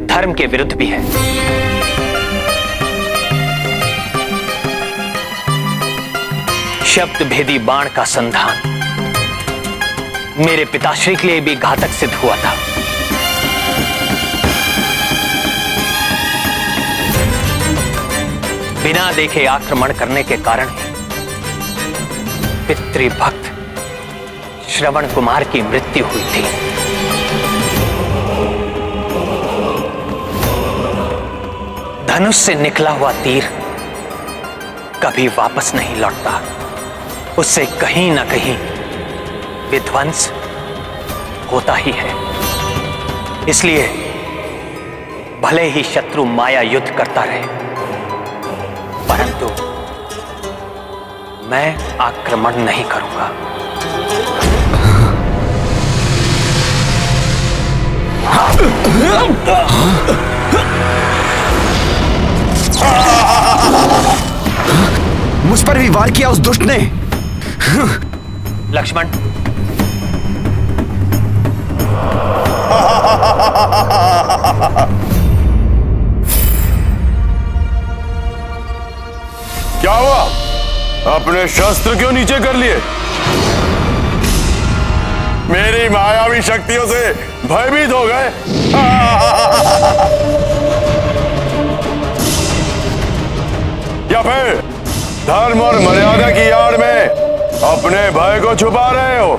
धर्म के विरुद्ध भी है। शब्द भेदी बाण का संधान मेरे पिताश्री के लिए भी घातक सिद्ध हुआ था। बिना देखे आक्रमण करने के कारण पितृभक्त श्रवण कुमार की मृत्यु हुई थी। धनुष से निकला हुआ तीर कभी वापस नहीं लौटता, उससे कहीं ना कहीं विध्वंस होता ही है। इसलिए भले ही शत्रु माया युद्ध करता रहे, परंतु मैं आक्रमण नहीं करूंगा। मुझ पर भी वार किया उस दुष्ट ने। लक्ष्मण, क्या हुआ? अपने शस्त्र क्यों नीचे कर लिए? मेरी मायावी शक्तियों से भयभीत हो गए? या फिर धर्म और मर्यादा की आड़ में अपने भय को छुपा रहे हो?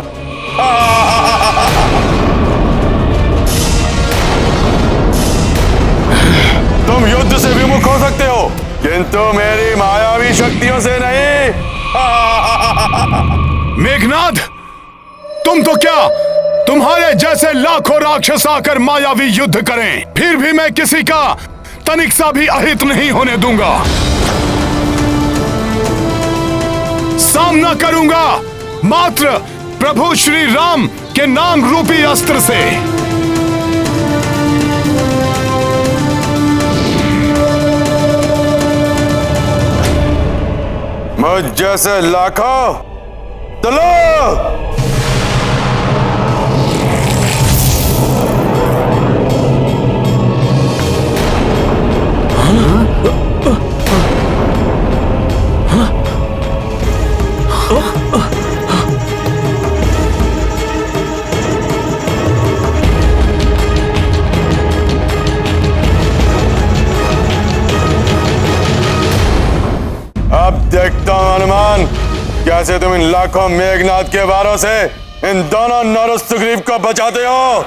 तुम युद्ध से विमुख हो सकते हो, किंतु मेरी मायावी शक्तियों से नहीं। मेघनाद, तुम तो क्या, तुम्हारे जैसे लाखों राक्षस आकर मायावी युद्ध करें, फिर भी मैं किसी का तनिक सा भी अहित नहीं होने दूंगा। सामना करूंगा मात्र प्रभु श्री राम के नाम रूपी अस्त्र से। मुझ जैसे लाखों चलो। अब देखता हूं हनुमान, कैसे तुम इन लाखों मेघनाद के वारों से इन दोनों नर सुग्रीव को बचाते हो।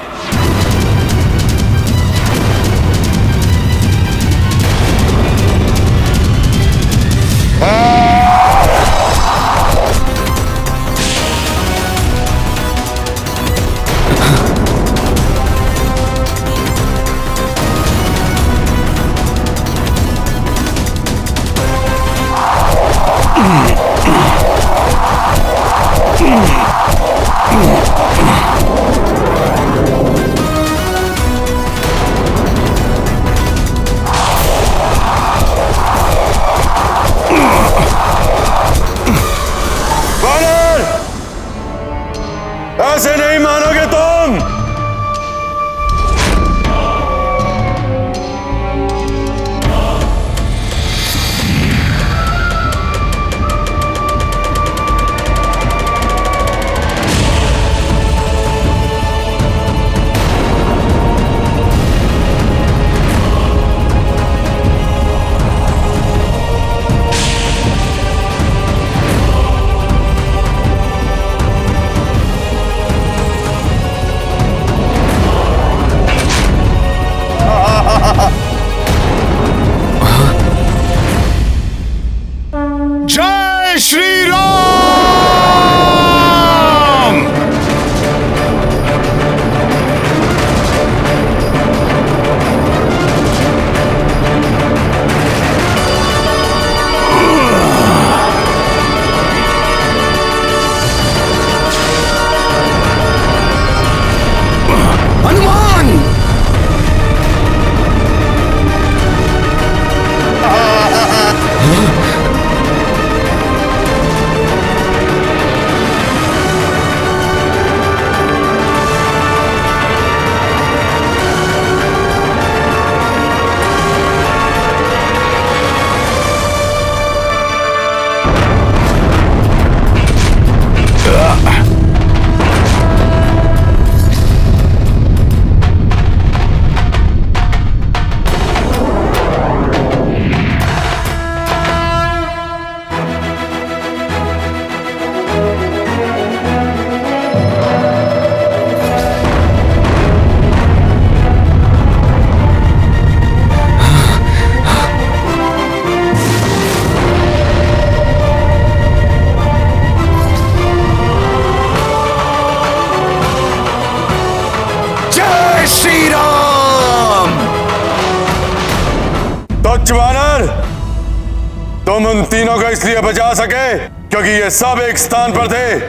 तुम उन तीनों को इसलिए बचा सके क्योंकि ये सब एक स्थान पर थे,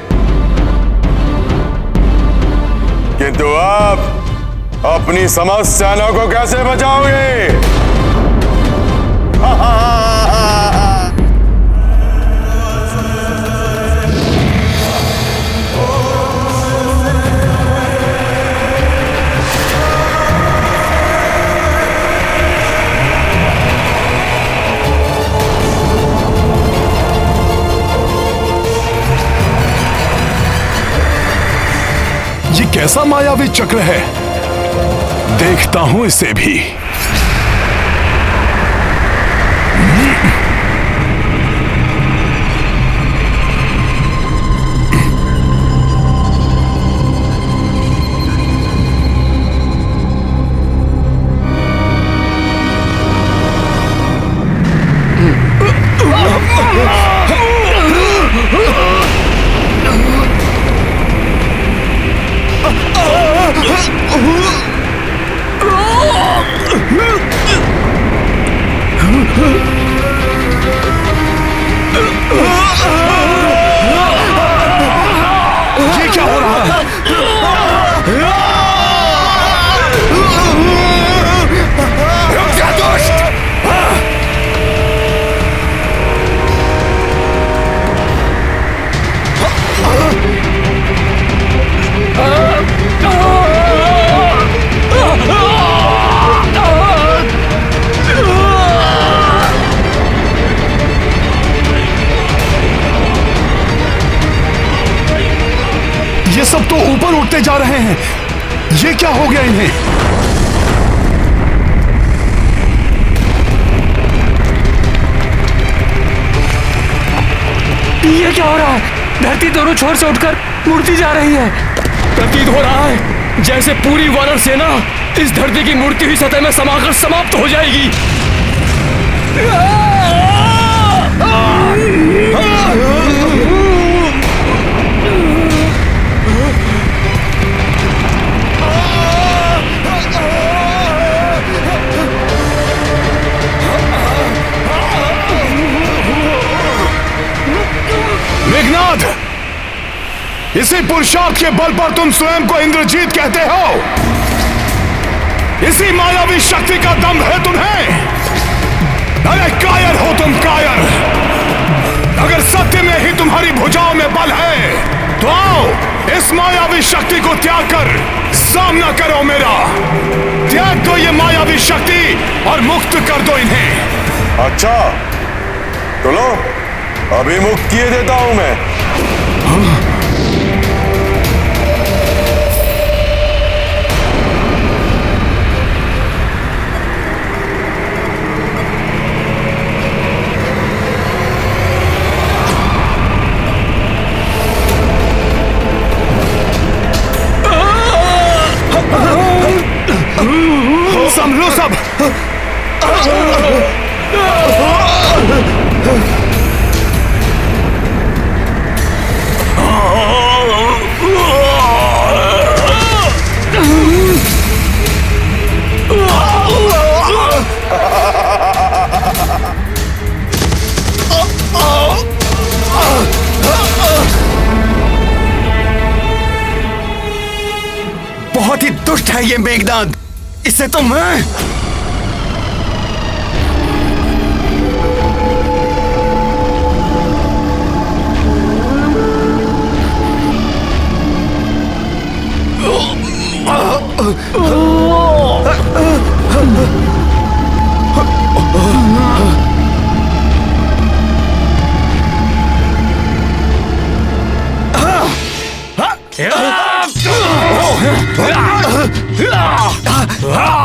किंतु आप अपनी समस्त सेना को कैसे बचाओगे? ये कैसा मायावी चक्र है, देखता हूं इसे भी। ये क्या हो रहा है? रुक जा दुष्ट! ये सब तो ऊपर उठते जा रहे हैं, ये क्या हो गया इन्हें? ये क्या हो रहा है? धरती दोनों छोर से उठकर मुड़ती जा रही है। प्रतीत हो रहा है जैसे पूरी वानर सेना इस धरती की मुड़ती हुई सतह में समाकर समाप्त हो जाएगी। मेघनाद, इसी पुरुषार्थ के बल पर तुम स्वयं को इंद्रजीत कहते हो। इसी मायावी शक्ति का दम है तुम्हें। अरे कायर हो तुम, कायर। अगर सत्य में ही तुम्हारी भुजाओं में बल है तो आओ इस मायावी शक्ति को त्याग कर सामना करो मेरा। त्याग दो ये मायावी शक्ति और मुक्त कर दो इन्हें। अच्छा तो लो, अभी मुक्त किए देता हूं मैं। संभलो सब। बहुत ही दुष्ट है ये मेघनाद, इससे तो मैं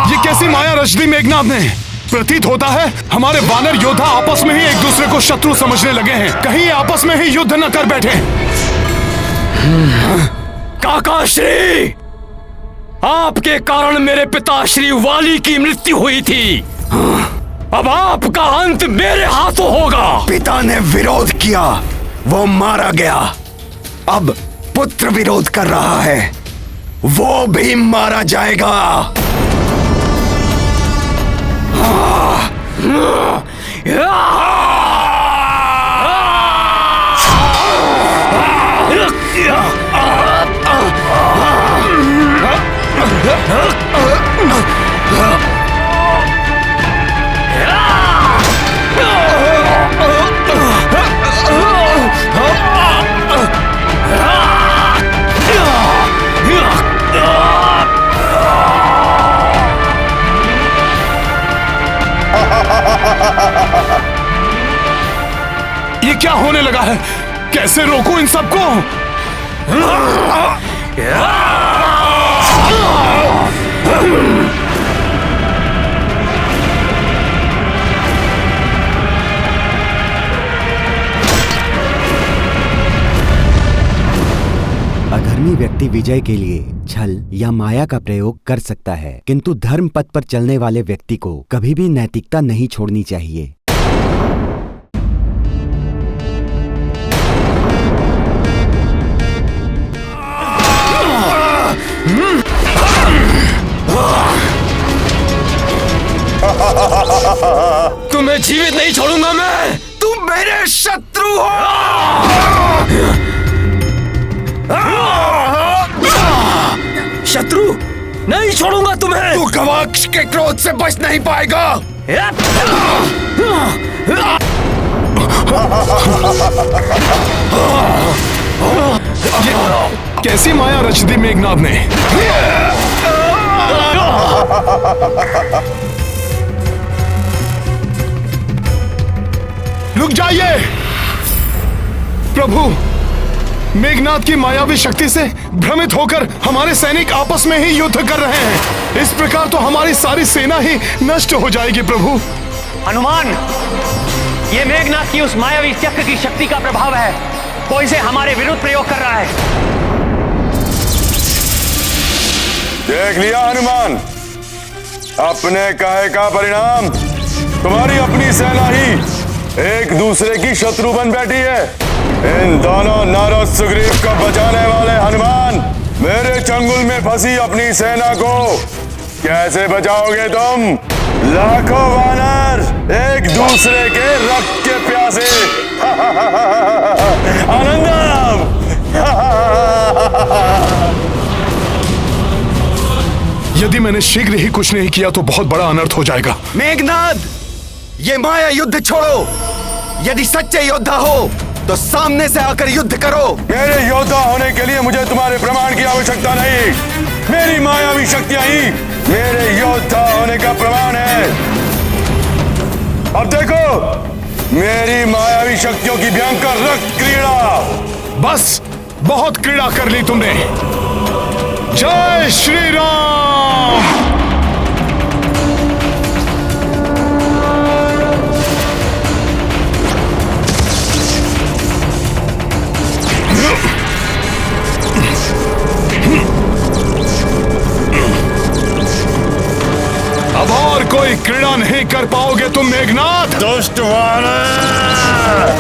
ये कैसी माया रच दी मेघनाद ने? प्रतीत होता है हमारे वानर योद्धा आपस में ही एक दूसरे को शत्रु समझने लगे हैं। कहीं ये आपस में ही युद्ध न कर बैठे। काका श्री, आपके कारण मेरे पिता श्री वाली की मृत्यु हुई थी। अब आपका अंत मेरे हाथों होगा। पिता ने विरोध किया, वो मारा गया। अब पुत्र विरोध कर रहा है, वो भी मारा जाएगा। ये क्या होने लगा है? कैसे रोकूं इन सबको? अधर्मी व्यक्ति विजय के लिए छल या माया का प्रयोग कर सकता है, किंतु धर्म पथ पर चलने वाले व्यक्ति को कभी भी नैतिकता नहीं छोड़नी चाहिए। तुम्हें जीवित नहीं छोड़ूंगा मैं। तुम मेरे शत्रु हो। शत्रु नहीं छोड़ूंगा तुम्हें। तू गवाक्ष के क्रोध से बच नहीं पाएगा। कैसी माया रच दी मेघनाद ने? रुक जाइए प्रभु। मेघनाद की मायावी शक्ति से भ्रमित होकर हमारे सैनिक आपस में ही युद्ध कर रहे हैं। इस प्रकार तो हमारी सारी सेना ही नष्ट हो जाएगी प्रभु। हनुमान, ये मेघनाद की उस मायावी चक्र की शक्ति का प्रभाव है। वो इसे हमारे विरुद्ध प्रयोग कर रहा है। देख लिया हनुमान, अपने कहे का परिणाम। तुम्हारी अपनी सेना ही एक दूसरे की शत्रु बन बैठी है। इन दोनों नारद सुग्रीव को बचाने वाले हनुमान, मेरे चंगुल में फंसी अपनी सेना को कैसे बचाओगे तुम? लाखों वानर एक दूसरे के रक्त के प्यासे। आनंदम। यदि मैंने शीघ्र ही कुछ नहीं किया तो बहुत बड़ा अनर्थ हो जाएगा। मेघनाद, ये माया युद्ध छोड़ो। यदि सच्चे योद्धा हो तो सामने से आकर युद्ध करो। मेरे योद्धा होने के लिए मुझे तुम्हारे प्रमाण की आवश्यकता नहीं। मेरी मायावी शक्तियां ही मेरे योद्धा होने का प्रमाण है। अब देखो मेरी मायावी शक्तियों की भयंकर रक्त क्रीड़ा। बस बहुत क्रीड़ा कर ली तुमने। जय श्री राम। अब और कोई क्रीड़ा नहीं कर पाओगे तुम मेघनाद। दुष्ट वानर।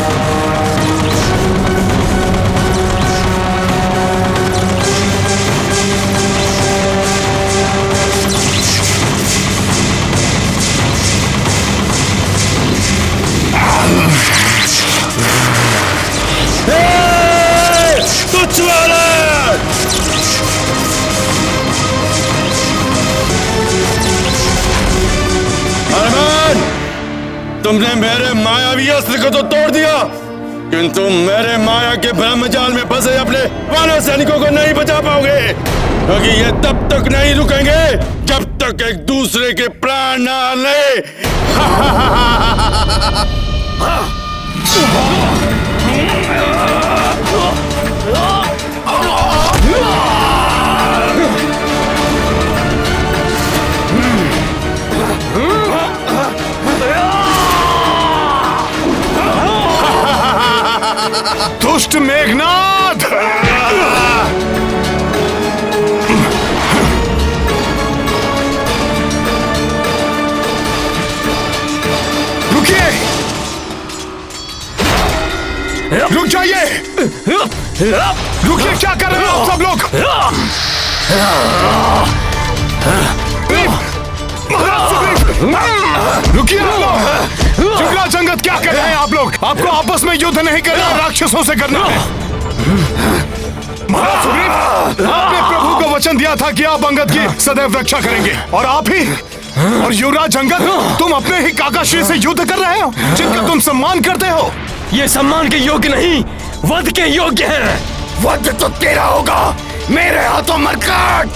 तुच्छ वानर। हनुमान, तुमने मेरे मायावी अस्त्र को तो तोड़ दिया, किंतु मेरे माया के ब्रह्मजाल में फंसे अपने वानर सैनिकों को नहीं बचा पाओगे, क्योंकि ये तब तक नहीं रुकेंगे जब तक एक दूसरे के प्राण न ले। दुष्ट मेघनाद। रुकिए, रुक जाइए। रुकिए, क्या कर रहे हो सब लोग? रुकिए आप लोग। जुगला जंगत क्या कर रहे हैं आप लोग? आपको आपस में युद्ध नहीं करना, राक्षसों से करना है। महाराज सुग्रीव, आपने प्रभु को वचन दिया था कि आप अंगद की सदैव रक्षा करेंगे, और आप ही और युवराज अंगद तुम अपने ही काकाश्री से युद्ध कर रहे हो, जिनका तुम सम्मान करते हो। ये सम्मान के योग्य नहीं, वध के योग्य है। वध तो तेरा होगा, मेरे हाथों मरकट।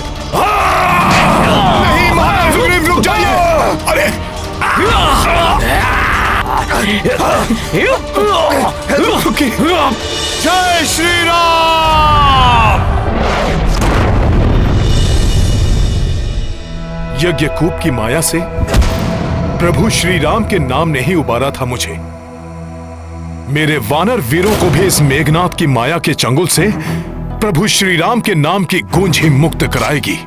नहीं महाराज सुग्रीव, रुक जाइए। अरे जय श्री राम। यज्ञकूप की माया से प्रभु श्री राम के नाम ने ही उबारा था मुझे। मेरे वानर वीरों को भी इस मेघनाद की माया के चंगुल से प्रभु श्री राम के नाम की गूंज ही मुक्त कराएगी।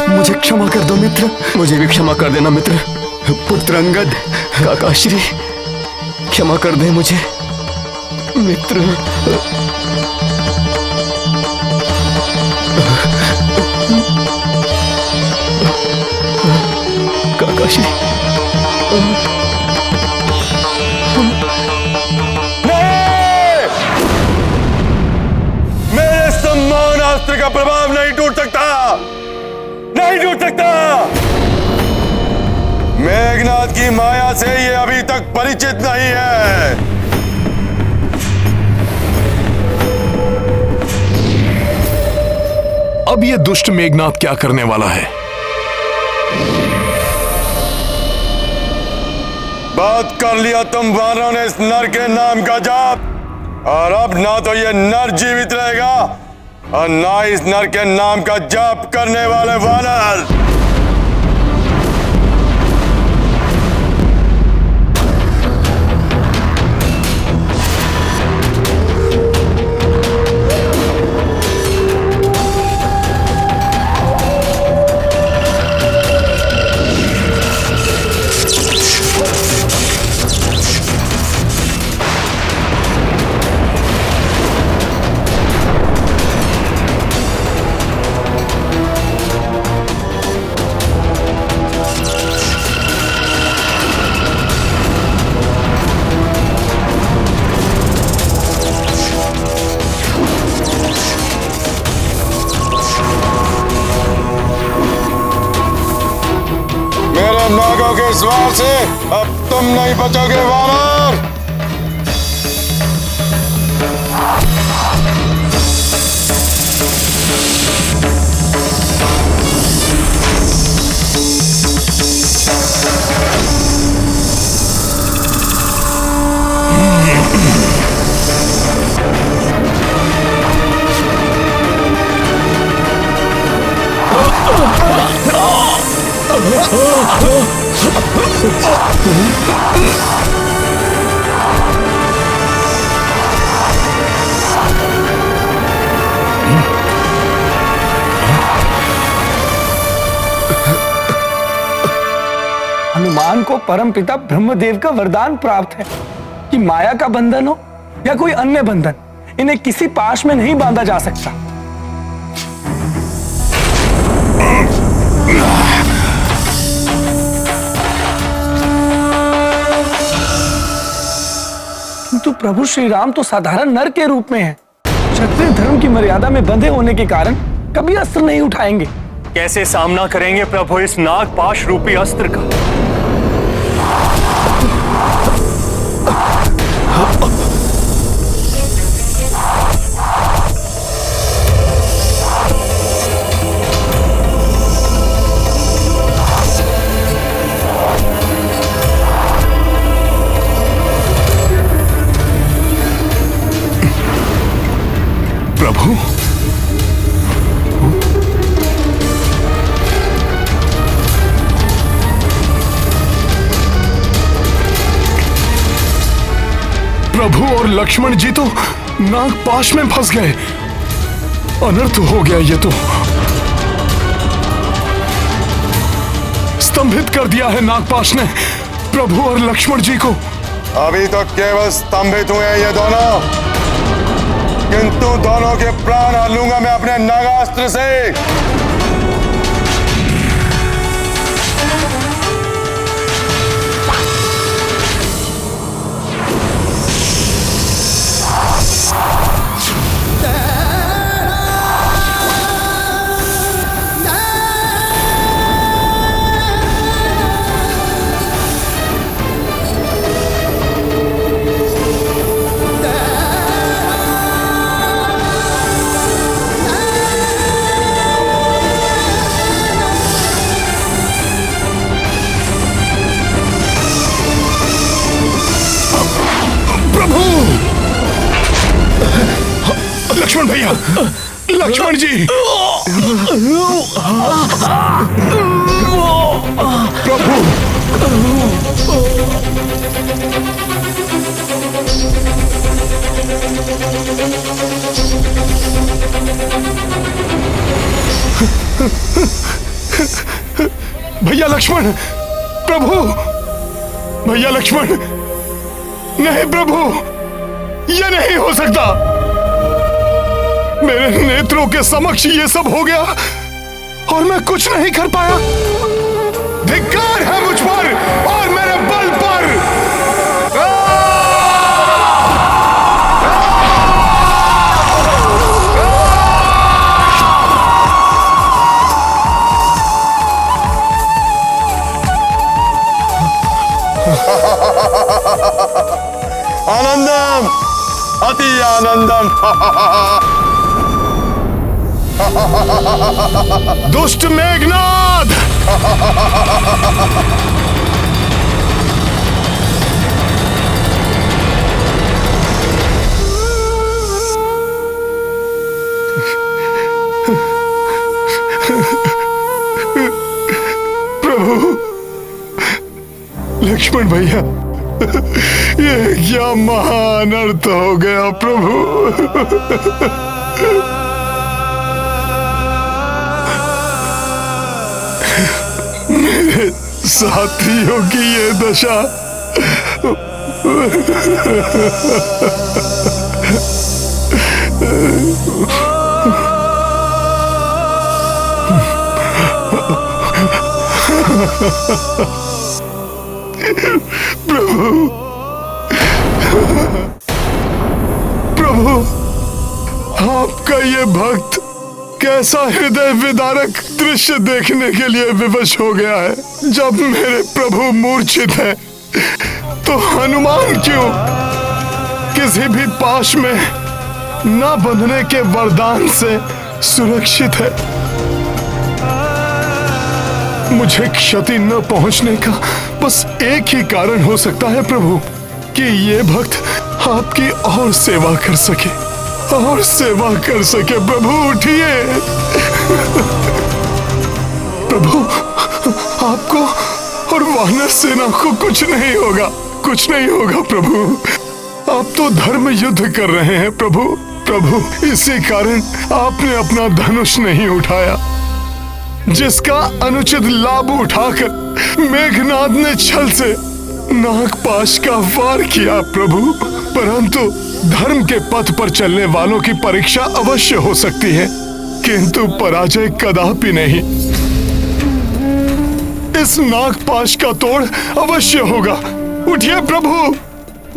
मुझे क्षमा कर दो मित्र। मुझे भी क्षमा कर देना मित्र। पुत्र अंगद, काकाश्री, क्षमा कर दे मुझे मित्र। काकाश्री, मेरे सम्मान अस्त्र का प्रभाव नहीं टूट सकता, नहीं टूट सकता। मेघनाद की माया से ये अभी तक परिचित नहीं है। अब ये दुष्ट मेघनाद क्या करने वाला है? बात कर लिया तुम वानरों ने इस नर के नाम का जाप, और अब ना तो ये नर जीवित रहेगा और ना इस नर के नाम का जाप करने वाले वानर। नागों के स्वार से अब तुम नहीं बचोगे वानर। हनुमान को परमपिता ब्रह्मदेव का वरदान प्राप्त है कि माया का बंधन हो या कोई अन्य बंधन, इन्हें किसी पाश में नहीं बांधा जा सकता। किंतु प्रभु श्री राम तो साधारण नर के रूप में है। क्षत्रिय धर्म की मर्यादा में बंधे होने के कारण कभी अस्त्र नहीं उठाएंगे। कैसे सामना करेंगे प्रभु इस नागपाश रूपी अस्त्र का? प्रभु और लक्ष्मण जी तो नागपाश में फंस गए। अनर्थ हो गया ये तो। स्तंभित कर दिया है नागपाश ने प्रभु और लक्ष्मण जी को। अभी तो केवल स्तंभित हुए हैं ये दोनों, किंतु दोनों के प्राण हर लूंगा मैं अपने नागास्त्र से। लक्ष्मण भैया, लक्ष्मण जी, प्रभु, भैया लक्ष्मण, प्रभु, भैया लक्ष्मण, नहीं प्रभु, यह नहीं हो सकता। मेरे नेत्रों के समक्ष ये सब हो गया और मैं कुछ नहीं कर पाया। धिक्कार है मुझ पर और मेरे बल पर। आनंदम, अति आनंदम। दुष्ट मेघनाद, प्रभु, लक्ष्मण भैया, ये क्या महान अर्थ हो गया प्रभु। मेरे साथियों की ये दशा। प्रभु, प्रभु, आपका ये भक्त कैसा हृदय विदारक दृश्य देखने के लिए विवश हो गया है। जब मेरे प्रभु मूर्छित हैं, तो हनुमान क्यों किसी भी पाश में न बंधने के वरदान से सुरक्षित है। मुझे क्षति न पहुंचने का बस एक ही कारण हो सकता है प्रभु, कि ये भक्त आपकी और सेवा कर सके, और सेवा कर सके। प्रभु उठिए। प्रभु, आपको और वानर सेना को कुछ नहीं होगा, कुछ नहीं होगा प्रभु। आप तो धर्म युद्ध कर रहे हैं प्रभु। प्रभु, इसी कारण आपने अपना धनुष नहीं उठाया, जिसका अनुचित लाभ उठाकर मेघनाद ने छल से नागपाश का वार किया प्रभु। परंतु धर्म के पथ पर चलने वालों की परीक्षा अवश्य हो सकती है, किंतु पराजय कदापि नहीं। इस नागपाश का तोड़ अवश्य होगा। उठिए प्रभु,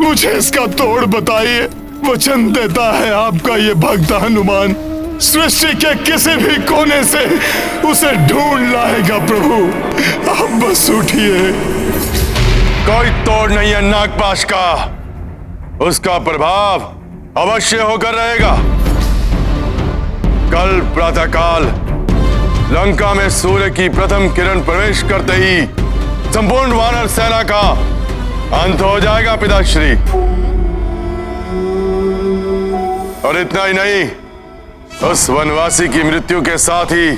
मुझे इसका तोड़ बताइए। वचन देता है आपका ये भक्त हनुमान सृष्टि के किसी भी कोने से उसे ढूंढ लाएगा प्रभु। आप बस उठिए। कोई तोड़ नहीं है नागपाश का, उसका प्रभाव अवश्य होकर रहेगा। कल प्रातःकाल लंका में सूर्य की प्रथम किरण प्रवेश करते ही संपूर्ण वानर सेना का अंत हो जाएगा पिताश्री। और इतना ही नहीं, उस वनवासी की मृत्यु के साथ ही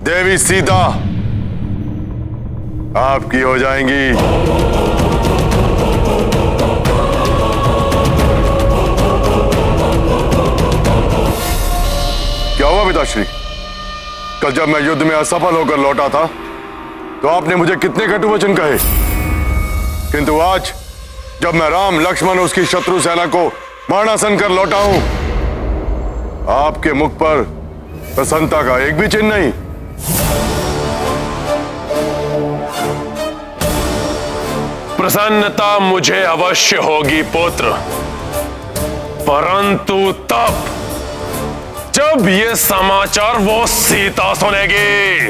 देवी सीता आपकी हो जाएंगी। पिताश्री, कल जब मैं युद्ध में असफल होकर लौटा था तो आपने मुझे कितने कटु वचन कहे, किंतु आज जब मैं राम लक्ष्मण उसकी शत्रु सेना को मारणासन कर लौटा हूं, आपके मुख पर प्रसन्नता का एक भी चिन्ह नहीं। प्रसन्नता मुझे अवश्य होगी पुत्र, परंतु तब जब ये समाचार वो सीता सुनेगी,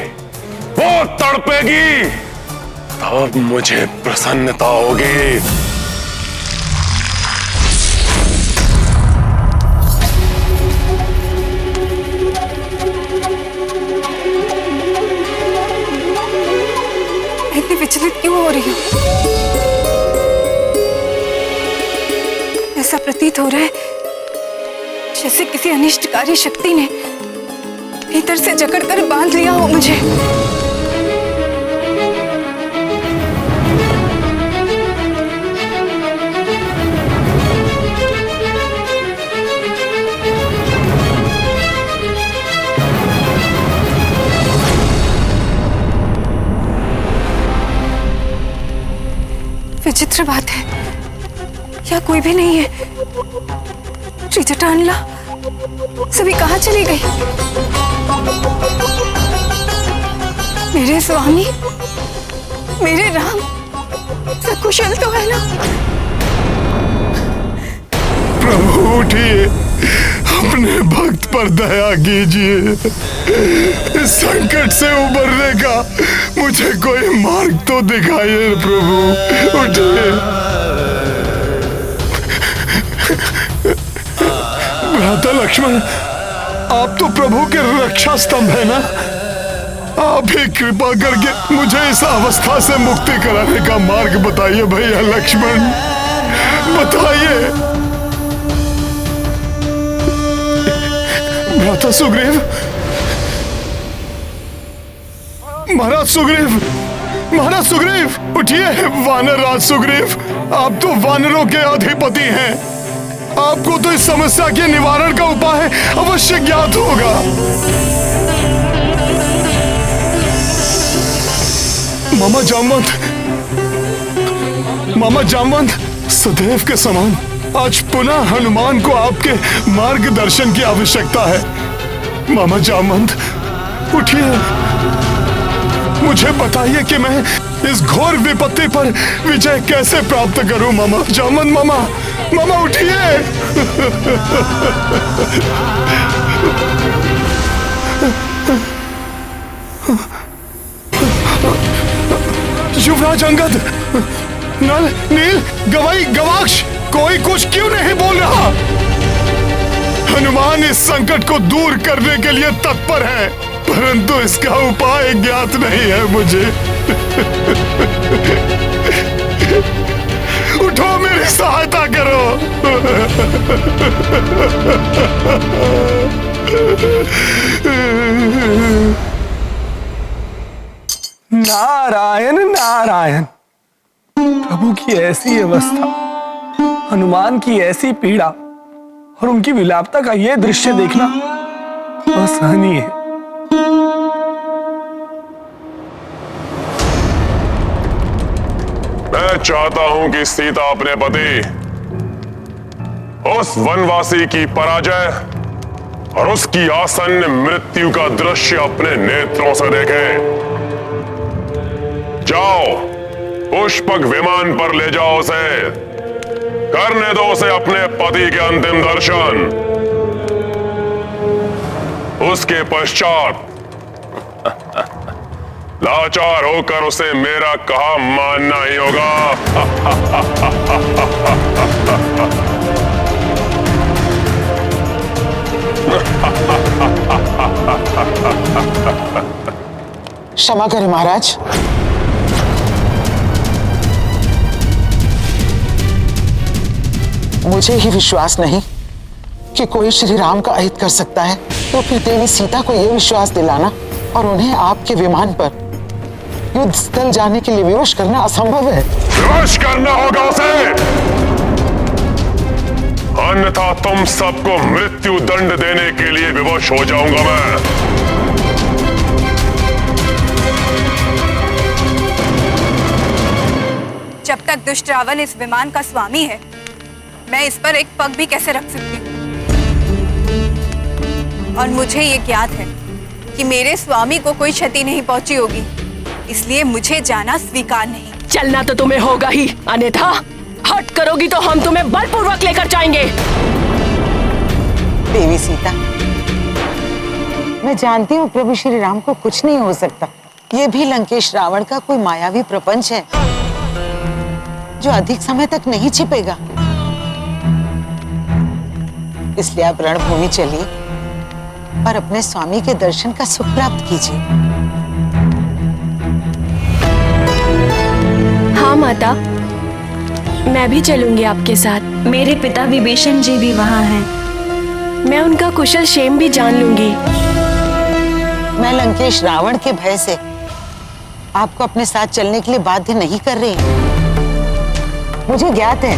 वो तड़पेगी, तब मुझे प्रसन्नता होगी। इतनी विचलित क्यों हो रही हूं? ऐसा प्रतीत हो रहा है जैसे किसी अनिष्टकारी शक्ति ने भीतर से जकड़कर बांध लिया हो मुझे। विचित्र बात है, या कोई भी नहीं है। त्रिजटानला सभी कहाँ चली गई? मेरे स्वामी, मेरे राम सकुशल तो है ना? प्रभु उठिए, अपने भक्त पर दया कीजिए। इस संकट से उबरने का मुझे कोई मार्ग तो दिखाइए प्रभु, उठिए। भ्राता लक्ष्मण, आप तो प्रभु के रक्षा स्तंभ है ना, आप ही कृपा करके मुझे इस अवस्था से मुक्ति कराने का मार्ग बताइए भैया लक्ष्मण, बताइए। भ्राता सुग्रीव, महाराज सुग्रीव, महाराज सुग्रीव उठिए। वानर राज सुग्रीव, आप तो वानरों के अधिपति हैं, आपको तो इस समस्या के निवारण का उपाय अवश्य ज्ञात होगा। मामा जामवंत सदैव के समान आज पुनः हनुमान को आपके मार्गदर्शन की आवश्यकता है। मामा जामवंत उठिए, मुझे बताइए कि मैं इस घोर विपत्ति पर विजय कैसे प्राप्त करूं। मामा जामवंत, मामा उठिए। युवराज अंगद, नल, नील, गवाक्ष, कोई कुछ क्यों नहीं बोल रहा? हनुमान इस संकट को दूर करने के लिए तत्पर है, परंतु इसका उपाय ज्ञात नहीं है मुझे। उठो, मेरी सहायता करो। नारायण नारायण। प्रभु की ऐसी अवस्था, हनुमान की ऐसी पीड़ा और उनकी विलापता का यह दृश्य देखना असहनीय है। मैं चाहता हूं कि सीता अपने पति उस वनवासी की पराजय और उसकी आसन्न मृत्यु का दृश्य अपने नेत्रों से देखे। जाओ, पुष्पक विमान पर ले जाओ उसे, करने दो उसे अपने पति के अंतिम दर्शन। उसके पश्चात लाचार होकर उसे मेरा कहा मानना ही होगा। क्षमा करें महाराज, मुझे ही विश्वास नहीं कि कोई श्री राम का अहित कर सकता है, तो फिर देवी सीता को यह विश्वास दिलाना और उन्हें आपके विमान पर युद्ध स्थल जाने के लिए विवश करना असंभव है। विवश करना होगा उसे। अन्यथा तुम सबको मृत्यु दंड देने के लिए विवश हो जाऊंगा मैं। जब तक दुष्ट रावण इस विमान का स्वामी है, मैं इस पर एक पग भी कैसे रख सकती हूँ? और मुझे ये ज्ञात है कि मेरे स्वामी को कोई क्षति नहीं पहुंची होगी, इसलिए मुझे जाना स्वीकार नहीं। चलना तो तुम्हें होगा ही, अन्यथा हट करोगी तो हम तुम्हें बलपूर्वक लेकर जाएंगे। देवी सीता, मैं जानती हूँ प्रभु श्री राम को कुछ नहीं हो सकता। ये भी लंकेश रावण का कोई मायावी प्रपंच है जो अधिक समय तक नहीं छिपेगा। इसलिए आप रणभूमि चलिए और अपने स्वामी के दर्शन का सुख प्राप्त कीजिए। हाँ माता, मैं भी चलूंगी आपके साथ। मेरे पिता विभीषण जी भी वहाँ हैं। मैं उनका कुशल क्षेम भी जान लूंगी। मैं लंकेश रावण के भय से आपको अपने साथ चलने के लिए बाध्य नहीं कर रही। मुझे ज्ञात है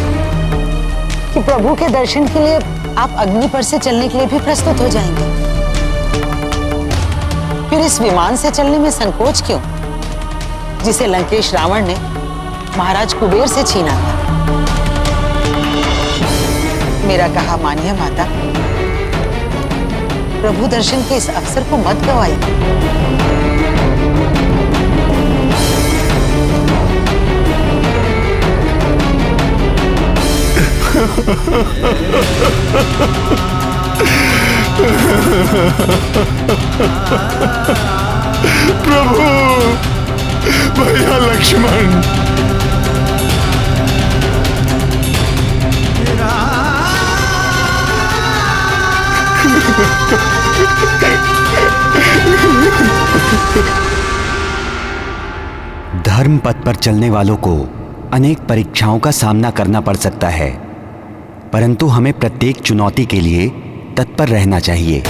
कि प्रभु के दर्शन के लिए आप अग्नि पर से चलने के लिए भी प्रस्तुत हो जाएंगे। फिर इस विमान से चलने में संकोच क्यों, जिसे लंकेश रावण ने महाराज कुबेर से छीना था? मेरा कहा मानिए माता, प्रभु दर्शन के इस अवसर को मत गवाइए। प्रभु, भैया लक्ष्मण, धर्म पथ पर चलने वालों को अनेक परीक्षाओं का सामना करना पड़ सकता है, परंतु हमें प्रत्येक चुनौती के लिए तत्पर रहना चाहिए।